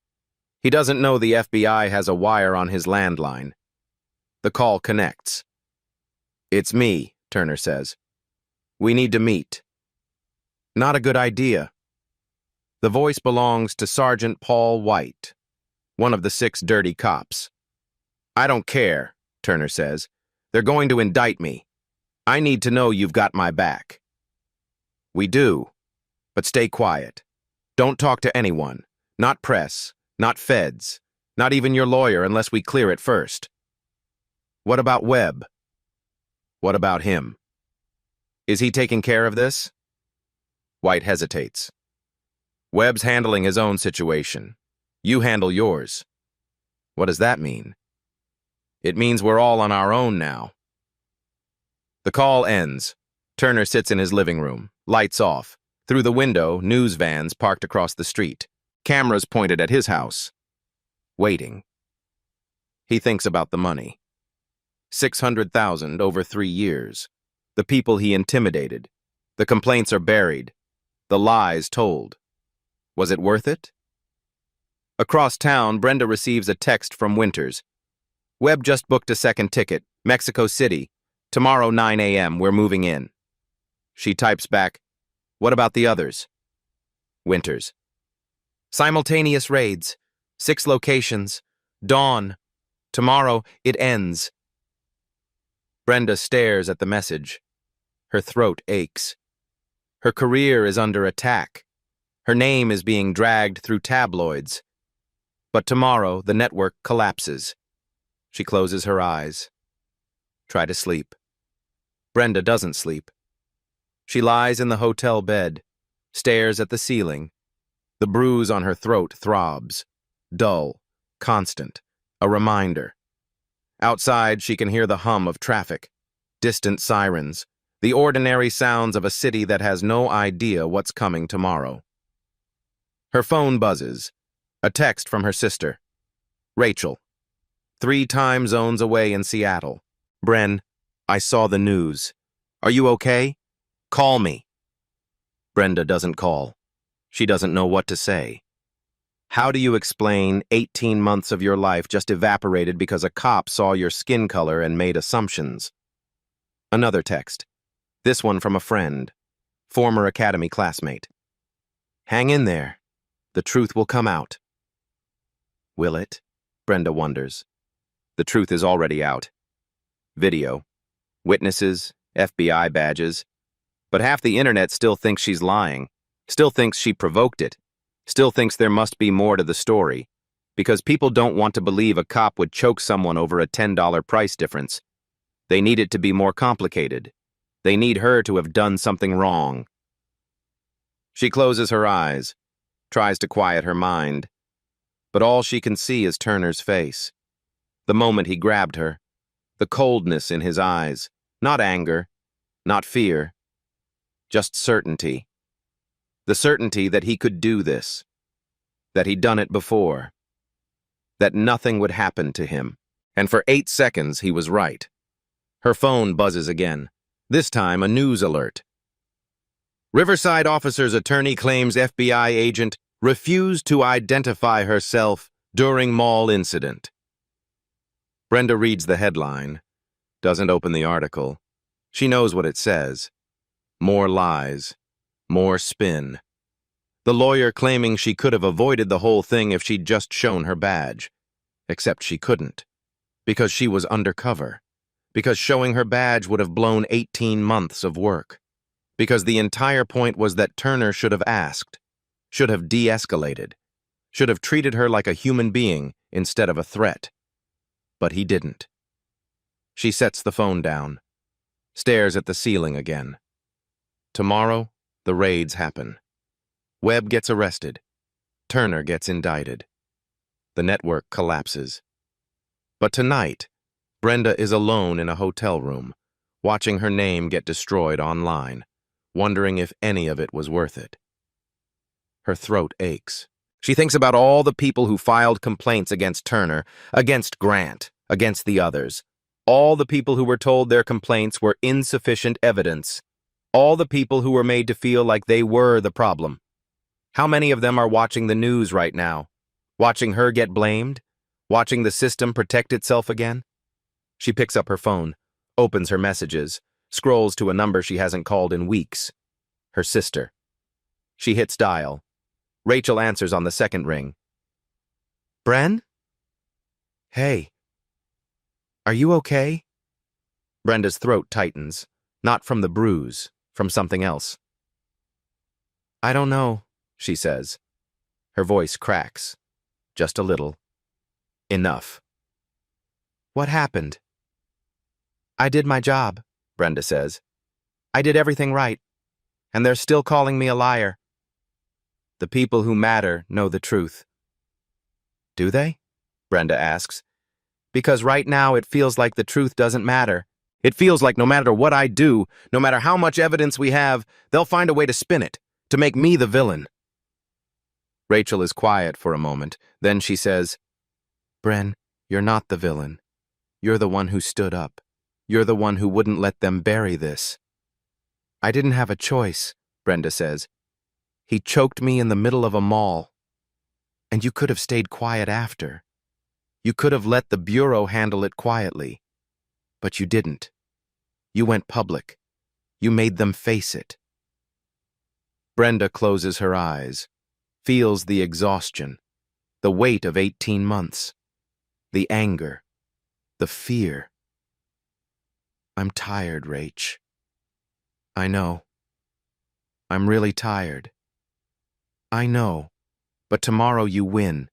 He doesn't know the FBI has a wire on his landline. The call connects. It's me, Turner says. We need to meet. Not a good idea. The voice belongs to Sergeant Paul White, one of the 6 dirty cops. I don't care, Turner says. They're going to indict me. I need to know you've got my back. We do, but stay quiet. Don't talk to anyone, not press, not feds, not even your lawyer unless we clear it first. What about Webb? What about him? Is he taking care of this? White hesitates. Webb's handling his own situation. You handle yours. What does that mean? It means we're all on our own now. The call ends. Turner sits in his living room, lights off. Through the window, news vans parked across the street. Cameras pointed at his house. waiting. He thinks about the money. 600,000 over 3 years. The people he intimidated. The complaints are buried. The lies told. Was it worth it? Across town, Brenda receives a text from Winters. Webb just booked a second ticket, Mexico City. Tomorrow 9 a.m., we're moving in. She types back, what about the others? Winters. Simultaneous raids. 6 locations. Dawn. Tomorrow, it ends. Brenda stares at the message. Her throat aches. Her career is under attack. Her name is being dragged through tabloids. But tomorrow, the network collapses. She closes her eyes. Try to sleep. Brenda doesn't sleep. She lies in the hotel bed, stares at the ceiling. The bruise on her throat throbs. Dull, constant, a reminder. Outside, she can hear the hum of traffic, distant sirens, the ordinary sounds of a city that has no idea what's coming tomorrow. Her phone buzzes. A text from her sister. Rachel. 3 time zones away in Seattle. Bren, I saw the news. Are you okay? Call me. Brenda doesn't call. She doesn't know what to say. How do you explain 18 months of your life just evaporated because a cop saw your skin color and made assumptions? Another text. This one from a friend, former academy classmate. Hang in there. The truth will come out. Will it? Brenda wonders. The truth is already out. Video. Witnesses, FBI badges. But half the internet still thinks she's lying, still thinks she provoked it, still thinks there must be more to the story, because people don't want to believe a cop would choke someone over a $10 price difference. They need it to be more complicated. They need her to have done something wrong. She closes her eyes, tries to quiet her mind, but all she can see is Turner's face. The moment he grabbed her, the coldness in his eyes, not anger, not fear, just certainty. The certainty that he could do this, that he'd done it before, that nothing would happen to him. And for 8 seconds, he was right. Her phone buzzes again, this time a news alert. Riverside officer's attorney claims FBI agent refused to identify herself during mall incident. Brenda reads the headline, doesn't open the article. She knows what it says. More lies, more spin. The lawyer claiming she could have avoided the whole thing if she'd just shown her badge. Except she couldn't, because she was undercover, because showing her badge would have blown 18 months of work, because the entire point was that Turner should have asked, should have de-escalated, should have treated her like a human being instead of a threat. But he didn't. She sets the phone down, stares at the ceiling again. Tomorrow, the raids happen. Webb gets arrested. Turner gets indicted. The network collapses. But tonight, Brenda is alone in a hotel room, watching her name get destroyed online, wondering if any of it was worth it. Her throat aches. She thinks about all the people who filed complaints against Turner, against Grant, against the others. All the people who were told their complaints were insufficient evidence. All the people who were made to feel like they were the problem. How many of them are watching the news right now? Watching her get blamed? Watching the system protect itself again? She picks up her phone, opens her messages, scrolls to a number she hasn't called in weeks. Her sister. She hits dial. Rachel answers on the second ring. Bren? Hey. Are you okay? Brenda's throat tightens, not from the bruise, from something else. I don't know, she says. Her voice cracks. Just a little. Enough. What happened? I did my job, Brenda says. I did everything right, and they're still calling me a liar. The people who matter know the truth. Do they? Brenda asks. Because right now it feels like the truth doesn't matter. It feels like no matter what I do, no matter how much evidence we have, they'll find a way to spin it, to make me the villain. Rachel is quiet for a moment. Then she says, Bren, you're not the villain. You're the one who stood up. You're the one who wouldn't let them bury this. I didn't have a choice, Brenda says. He choked me in the middle of a mall. And you could have stayed quiet after. You could have let the Bureau handle it quietly. But you didn't. You went public. You made them face it. Brenda closes her eyes, feels the exhaustion, the weight of 18 months, the anger, the fear. I'm tired, Rach. I know. I'm really tired. I know, but tomorrow you win.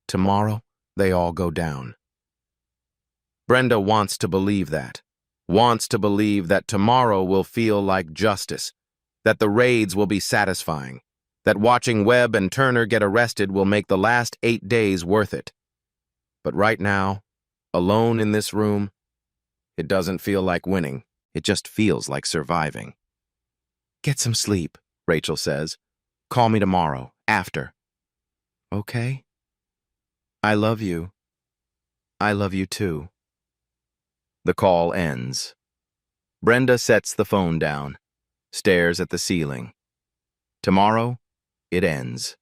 Tomorrow, they all go down. Brenda wants to believe that. Wants to believe that tomorrow will feel like justice, that the raids will be satisfying, that watching Webb and Turner get arrested will make the last 8 days worth it. But right now, alone in this room, it doesn't feel like winning. It just feels like surviving. Get some sleep, Rachel says. Call me tomorrow, after. Okay? I love you. I love you too. The call ends. Brenda sets the phone down, stares at the ceiling. Tomorrow, it ends.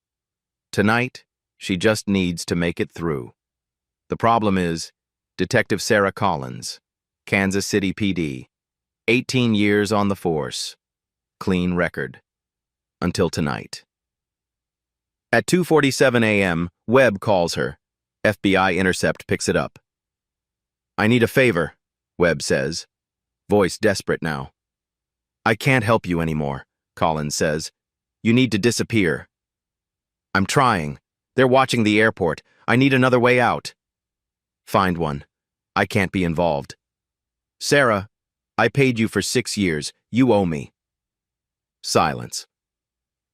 Tonight, she just needs to make it through. The problem is, Detective Sarah Collins, Kansas City PD, 18 years on the force, clean record. Until tonight. At 2:47 a.m., Webb calls her. FBI Intercept picks it up. I need a favor, Webb says, voice desperate now. I can't help you anymore, Collins says. You need to disappear. I'm trying. They're watching the airport. I need another way out. Find one. I can't be involved. Sarah, I paid you for 6 years. You owe me. Silence.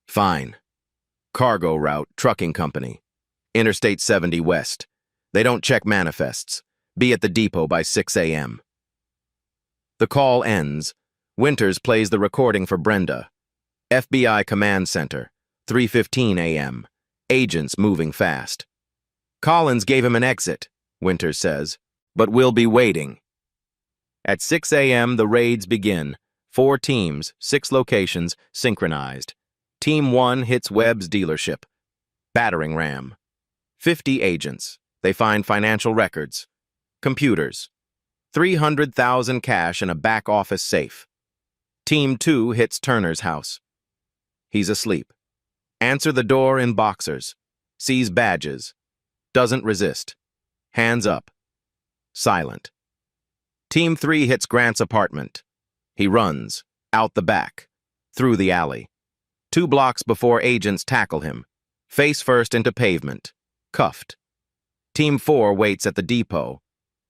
Fine. Cargo route, trucking company. Interstate 70 West. They don't check manifests. Be at the depot by 6 a.m. The call ends. Winters plays the recording for Brenda. FBI Command Center, 3:15 a.m. Agents moving fast. Collins gave him an exit, Winters says, but we'll be waiting. At 6 a.m., the raids begin. 4 teams, 6 locations, synchronized. Team 1 hits Webb's dealership. Battering ram. 50 agents. They find financial records. Computers. 300,000 cash in a back office safe. Team 2 hits Turner's house. He's asleep. Answer the door in boxers. Sees badges. Doesn't resist. Hands up. Silent. Team 3 hits Grant's apartment. He runs. Out the back. Through the alley. 2 blocks before agents tackle him. Face first into pavement. Cuffed. Team 4 waits at the depot.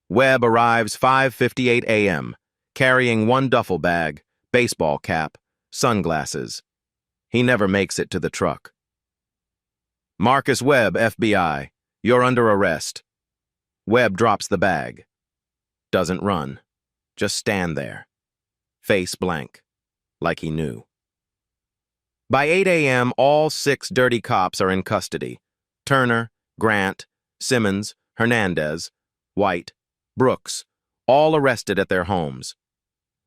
Webb arrives 5:58 a.m., carrying 1 duffel bag, baseball cap, sunglasses. He never makes it to the truck. Marcus Webb, FBI. You're under arrest. Webb drops the bag. Doesn't run. Just stand there. Face blank. Like he knew. By 8 a.m., all 6 dirty cops are in custody. Turner, Grant, Simmons, Hernandez, White, Brooks, all arrested at their homes.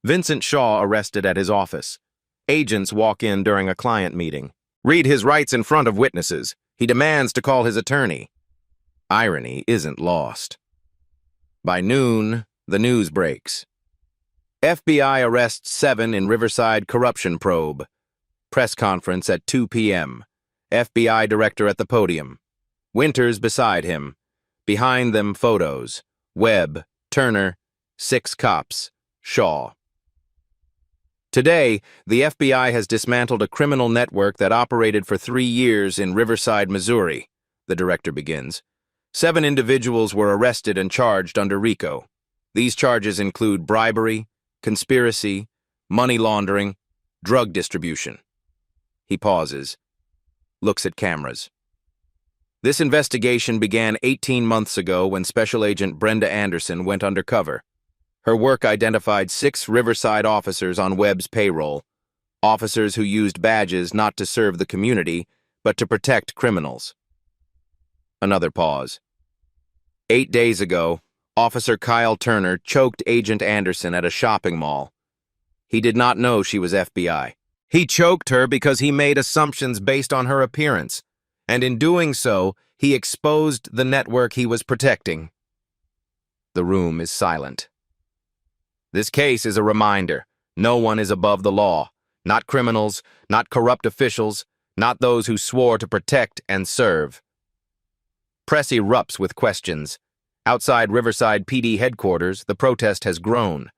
Vincent Shaw arrested at his office. Agents walk in during a client meeting. Read his rights in front of witnesses. He demands to call his attorney. Irony isn't lost. By noon, the news breaks. FBI arrests 7 in Riverside corruption probe. Press conference at 2 p.m. FBI director at the podium. Winters beside him. Behind them, photos. Webb, Turner, 6 cops, Shaw. Today, the FBI has dismantled a criminal network that operated for 3 years in Riverside, Missouri, the director begins. 7 individuals were arrested and charged under RICO. These charges include bribery, conspiracy, money laundering, drug distribution. He pauses, looks at cameras. This investigation began 18 months ago when Special Agent Brenda Anderson went undercover. Her work identified 6 Riverside officers on Webb's payroll, officers who used badges not to serve the community, but to protect criminals. Another pause. 8 days ago, Officer Kyle Turner choked Agent Anderson at a shopping mall. He did not know she was FBI. He choked her because he made assumptions based on her appearance, and in doing so, he exposed the network he was protecting. The room is silent. This case is a reminder. No one is above the law. Not criminals, not corrupt officials, not those who swore to protect and serve. Press erupts with questions. Outside Riverside PD headquarters, the protest has grown.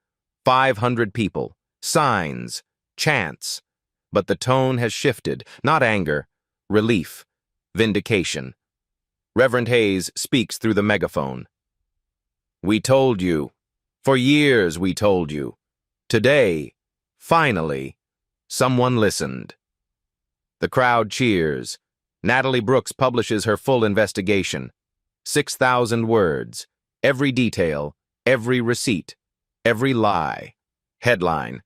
500 people, signs, chants. But the tone has shifted, not anger, relief, vindication. Reverend Hayes speaks through the megaphone. We told you. For years we told you. Today, finally, someone listened. The crowd cheers. Natalie Brooks publishes her full investigation. 6,000 words. Every detail, every receipt, every lie. Headline: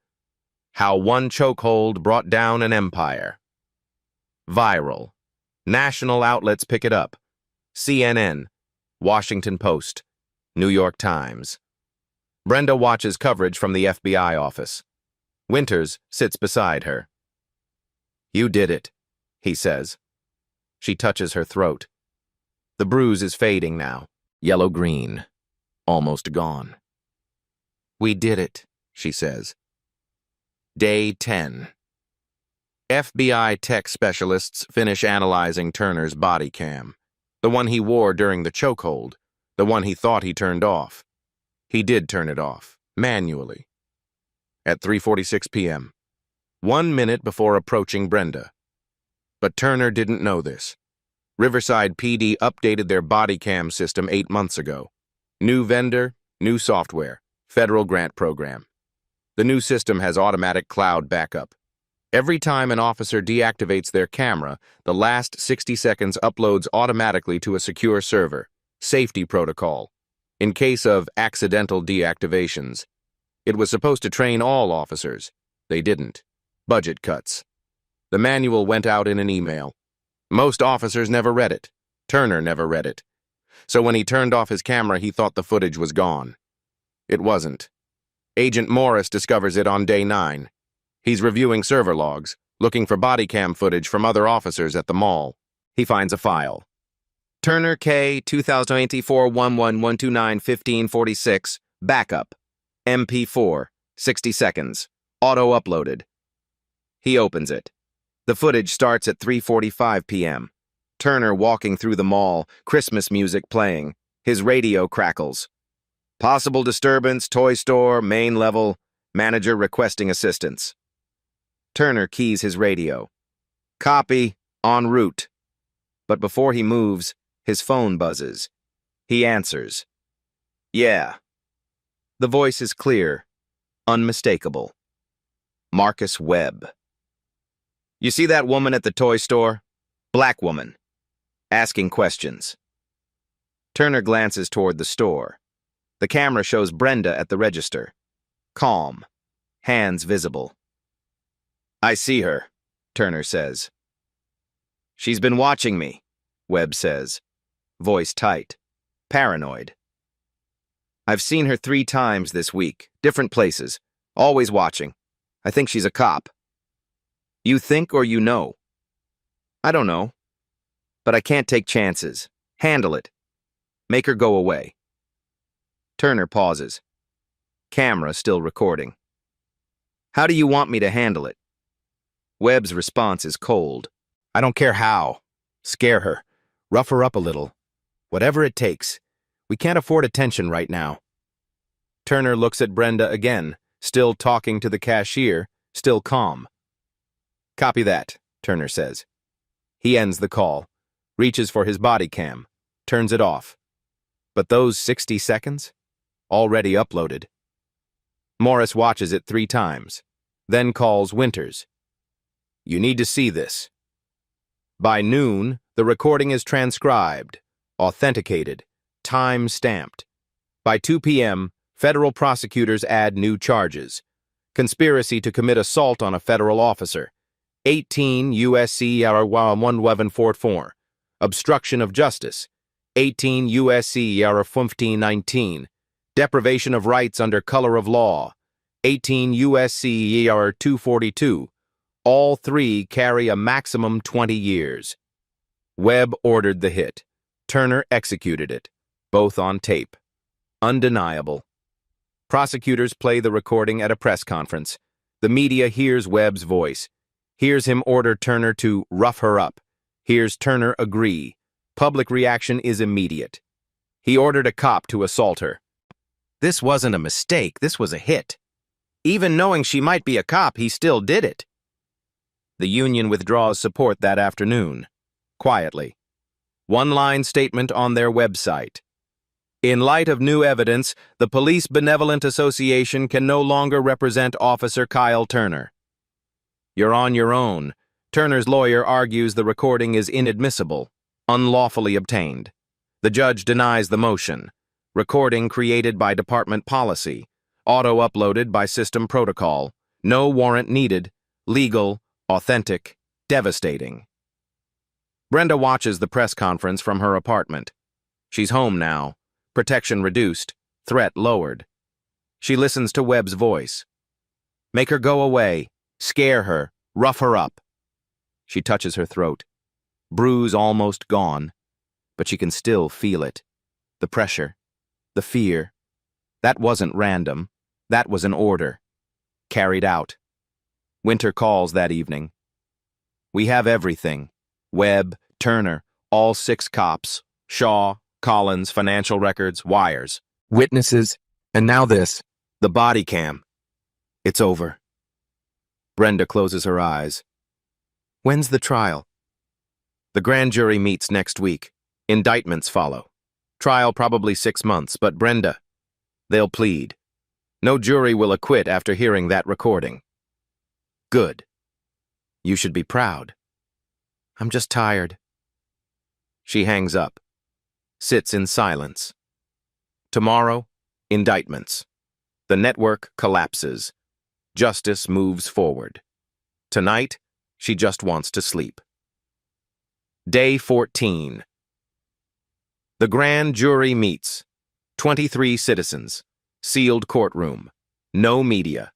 How one chokehold brought down an empire. Viral. National outlets pick it up. CNN, Washington Post, New York Times. Brenda watches coverage from the FBI office. Winters sits beside her. You did it, he says. She touches her throat. The bruise is fading now, yellow-green, almost gone. We did it, she says. Day 10. FBI tech specialists finish analyzing Turner's body cam, the one he wore during the chokehold, the one he thought he turned off. He did turn it off, manually. At 3:46 p.m., 1 minute before approaching Brenda. But Turner didn't know this. Riverside PD updated their body cam system 8 months ago. New vendor, new software, federal grant program. The new system has automatic cloud backup. Every time an officer deactivates their camera, the last 60 seconds uploads automatically to a secure server. Safety protocol. In case of accidental deactivations. It was supposed to train all officers. They didn't. Budget cuts. The manual went out in an email. Most officers never read it. Turner never read it. So when he turned off his camera, he thought the footage was gone. It wasn't. Agent Morris discovers it on day 9. He's reviewing server logs, looking for body cam footage from other officers at the mall. He finds a file. Turner K 2084-11-129-1546, backup. MP4, 60 seconds, auto-uploaded. He opens it. The footage starts at 3:45 p.m. Turner walking through the mall, Christmas music playing. His radio crackles. Possible disturbance, toy store, main level, manager requesting assistance. Turner keys his radio. Copy, en route. But before he moves, his phone buzzes. He answers. Yeah. The voice is clear, unmistakable. Marcus Webb. You see that woman at the toy store? Black woman. Asking questions. Turner glances toward the store. The camera shows Brenda at the register. Calm. Hands visible. I see her, Turner says. She's been watching me, Webb says. Voice tight. Paranoid. I've seen her 3 times this week, different places, always watching. I think she's a cop. You think or you know? I don't know. But I can't take chances. Handle it. Make her go away. Turner pauses. Camera still recording. How do you want me to handle it? Webb's response is cold. I don't care how. Scare her. Rough her up a little. Whatever it takes. We can't afford attention right now. Turner looks at Brenda again, still talking to the cashier, still calm. Copy that, Turner says. He ends the call, reaches for his body cam, turns it off. But those 60 seconds? Already uploaded. Morris watches it 3 times, then calls Winters. You need to see this. By noon, the recording is transcribed, authenticated, time-stamped. By 2 p.m., federal prosecutors add new charges. Conspiracy to commit assault on a federal officer. 18 U.S.C. 1144. Obstruction of justice. 18 U.S.C. 1519, deprivation of rights under color of law, 18 U.S.C. 242. All three carry a maximum 20 years. Webb ordered the hit. Turner executed it, both on tape. Undeniable. Prosecutors play the recording at a press conference. The media hears Webb's voice, hears him order Turner to rough her up, hears Turner agree. Public reaction is immediate. He ordered a cop to assault her. This wasn't a mistake, this was a hit. Even knowing she might be a cop, he still did it. The union withdraws support that afternoon, quietly. One-line statement on their website. In light of new evidence, the Police Benevolent Association can no longer represent Officer Kyle Turner. You're on your own. Turner's lawyer argues the recording is inadmissible, unlawfully obtained. The judge denies the motion. Recording created by department policy. Auto-uploaded by system protocol. No warrant needed. Legal, authentic, devastating. Brenda watches the press conference from her apartment. She's home now. Protection reduced. Threat lowered. She listens to Webb's voice. Make her go away. Scare her. Rough her up. She touches her throat. Bruise almost gone, but she can still feel it. The pressure. The fear. That wasn't random. That was an order. Carried out. Winter calls that evening. We have everything. Webb, Turner, all 6 cops, Shaw, Collins, financial records, wires, witnesses, and now this, the body cam. It's over. Brenda closes her eyes. When's the trial? The grand jury meets next week. Indictments follow. Trial probably 6 months, but Brenda, they'll plead. No jury will acquit after hearing that recording. Good. You should be proud. I'm just tired. She hangs up, sits in silence. Tomorrow, indictments. The network collapses. Justice moves forward. Tonight, she just wants to sleep. Day 14. The grand jury meets. 23 citizens. Sealed courtroom. No media.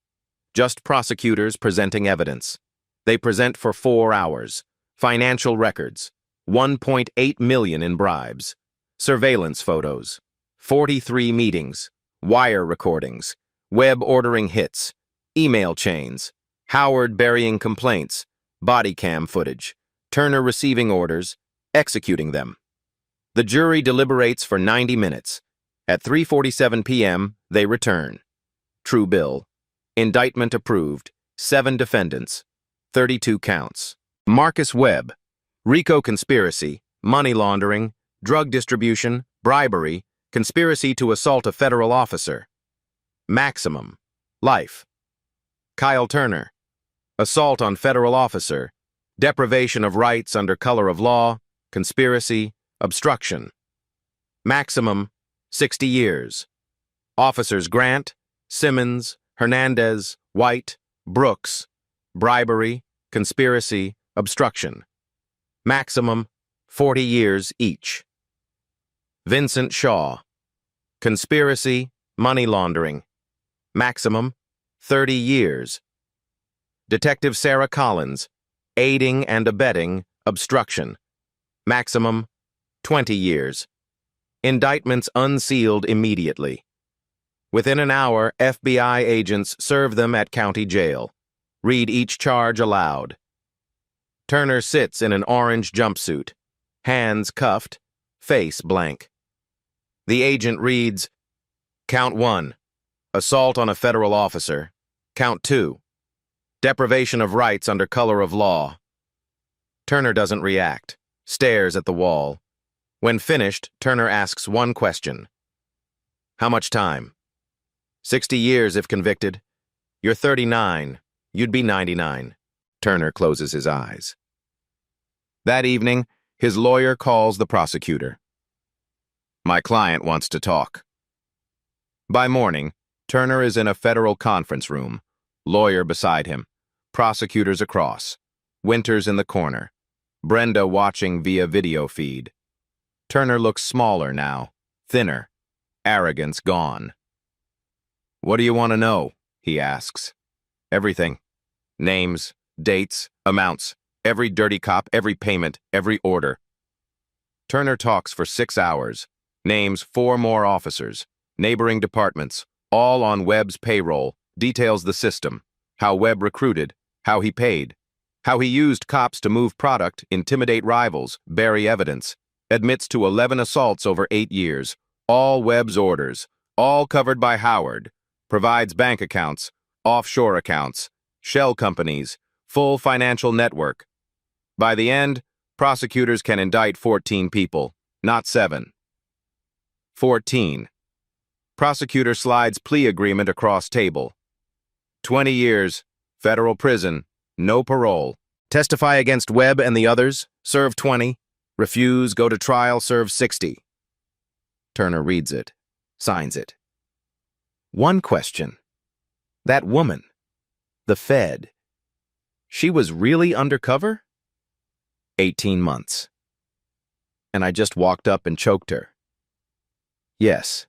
Just prosecutors presenting evidence. They present for 4 hours. Financial records. 1.8 million in bribes. Surveillance photos. 43 meetings. Wire recordings. Webb ordering hits. Email chains. Howard burying complaints. Body cam footage. Turner receiving orders. Executing them. The jury deliberates for 90 minutes. At 3:47 p.m., they return. True bill. Indictment approved. 7 defendants. 32 counts. Marcus Webb. RICO conspiracy, money laundering, drug distribution, bribery, conspiracy to assault a federal officer. Maximum. Life. Kyle Turner. Assault on federal officer. Deprivation of rights under color of law. Conspiracy. Obstruction. Maximum. 60 years. Officers Grant, Simmons, Hernandez, White, Brooks. Bribery, conspiracy, obstruction. Maximum, 40 years each. Vincent Shaw. Conspiracy, money laundering. Maximum, 30 years. Detective Sarah Collins. Aiding and abetting, obstruction. Maximum, 20 years. Indictments unsealed immediately. Within an hour, FBI agents serve them at county jail. Read each charge aloud. Turner sits in an orange jumpsuit, hands cuffed, face blank. The agent reads, Count 1, assault on a federal officer. Count 2, deprivation of rights under color of law. Turner doesn't react, stares at the wall. When finished, Turner asks one question. How much time? 60 years if convicted. You're 39. You'd be 99. Turner closes his eyes. That evening, his lawyer calls the prosecutor. My client wants to talk. By morning, Turner is in a federal conference room. Lawyer beside him. Prosecutors across. Winters in the corner. Brenda watching via video feed. Turner looks smaller now, thinner, arrogance gone. "What do you want to know?" he asks. "Everything. Names, dates, amounts, every dirty cop, every payment, every order." Turner talks for 6 hours, names 4 more officers, neighboring departments, all on Webb's payroll, details the system, how Webb recruited, how he paid, how he used cops to move product, intimidate rivals, bury evidence, admits to 11 assaults over 8 years, all Webb's orders, all covered by Howard, provides bank accounts, offshore accounts, shell companies, full financial network. By the end, prosecutors can indict 14 people, not 7. 14. Prosecutor slides plea agreement across table. 20 years, federal prison, no parole. Testify against Webb and the others, serve 20. Refuse, go to trial, serve 60. Turner reads it, signs it. One question. That woman, the Fed, she was really undercover? 18 months. And I just walked up and choked her. Yes.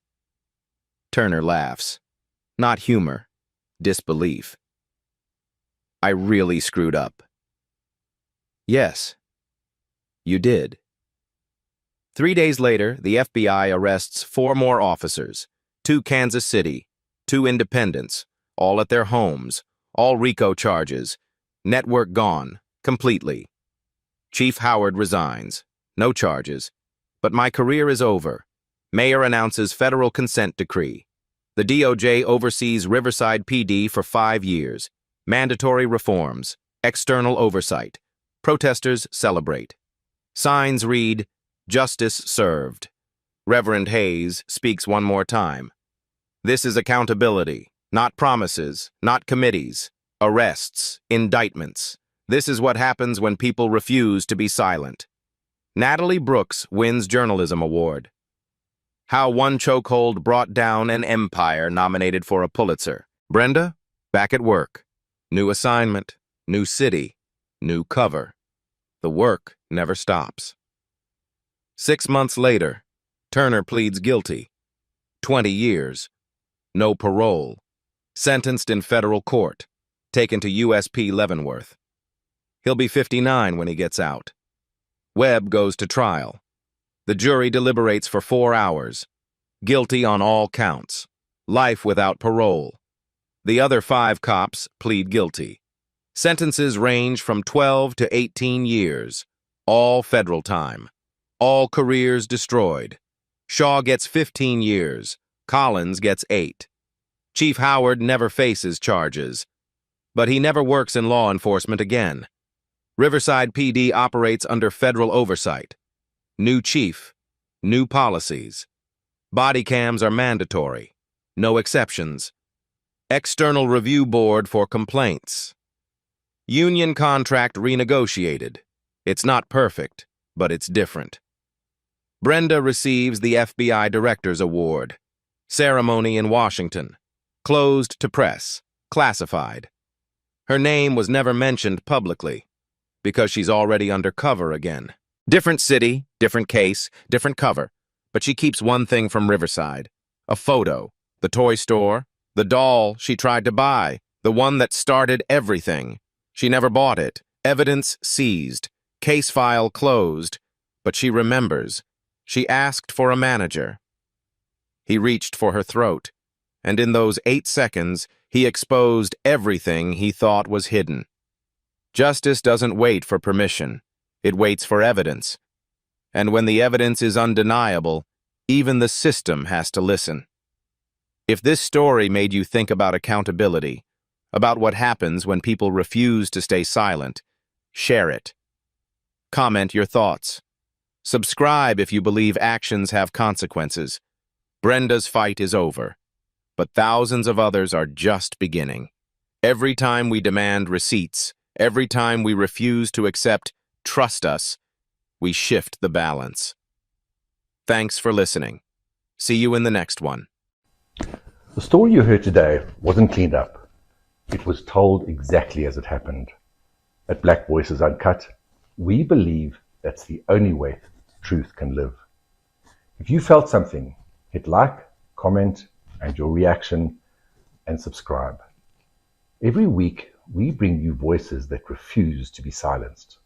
Turner laughs. Not humor, disbelief. I really screwed up. Yes. You did. 3 days later, the FBI arrests 4 more officers, 2 Kansas City, 2 independents, all at their homes, all RICO charges, network gone, completely. Chief Howard resigns, no charges, but my career is over. Mayor announces federal consent decree. The DOJ oversees Riverside PD for 5 years. Mandatory reforms, external oversight. Protesters celebrate. Signs read, "Justice served." Reverend Hayes speaks one more time. This is accountability, not promises, not committees, arrests, indictments. This is what happens when people refuse to be silent. Natalie Brooks wins Journalism Award. How One Chokehold Brought Down an Empire, nominated for a Pulitzer. Brenda, back at work. New assignment, new city, new cover. The work never stops. 6 months later, Turner pleads guilty. 20 years. No parole. Sentenced in federal court. Taken to USP Leavenworth. He'll be 59 when he gets out. Webb goes to trial. The jury deliberates for 4 hours. Guilty on all counts. Life without parole. The other 5 cops plead guilty. Sentences range from 12 to 18 years. All federal time. All careers destroyed. Shaw gets 15 years. Collins gets 8. Chief Howard never faces charges. But he never works in law enforcement again. Riverside PD operates under federal oversight. New chief. New policies. Body cams are mandatory. No exceptions. External review board for complaints. Union contract renegotiated. It's not perfect, but it's different. Brenda receives the FBI Director's Award. Ceremony in Washington. Closed to press. Classified. Her name was never mentioned publicly, because she's already undercover again. Different city, different case, different cover, but she keeps one thing from Riverside. A photo, the toy store, the doll she tried to buy, the one that started everything. She never bought it. Evidence seized. Case file closed. But she remembers. She asked for a manager. He reached for her throat, and in those 8 seconds, he exposed everything he thought was hidden. Justice doesn't wait for permission. It waits for evidence. And when the evidence is undeniable, even the system has to listen. If this story made you think about accountability, about what happens when people refuse to stay silent, share it. Comment your thoughts. Subscribe if you believe actions have consequences. Brenda's fight is over, but thousands of others are just beginning. Every time we demand receipts, every time we refuse to accept "trust us," we shift the balance. Thanks for listening. See you in the next one. The story you heard today wasn't cleaned up. It was told exactly as it happened. At Black Voices Uncut, we believe that's the only way truth can live. If you felt something, hit like, comment, and your reaction, and subscribe. Every week, we bring you voices that refuse to be silenced.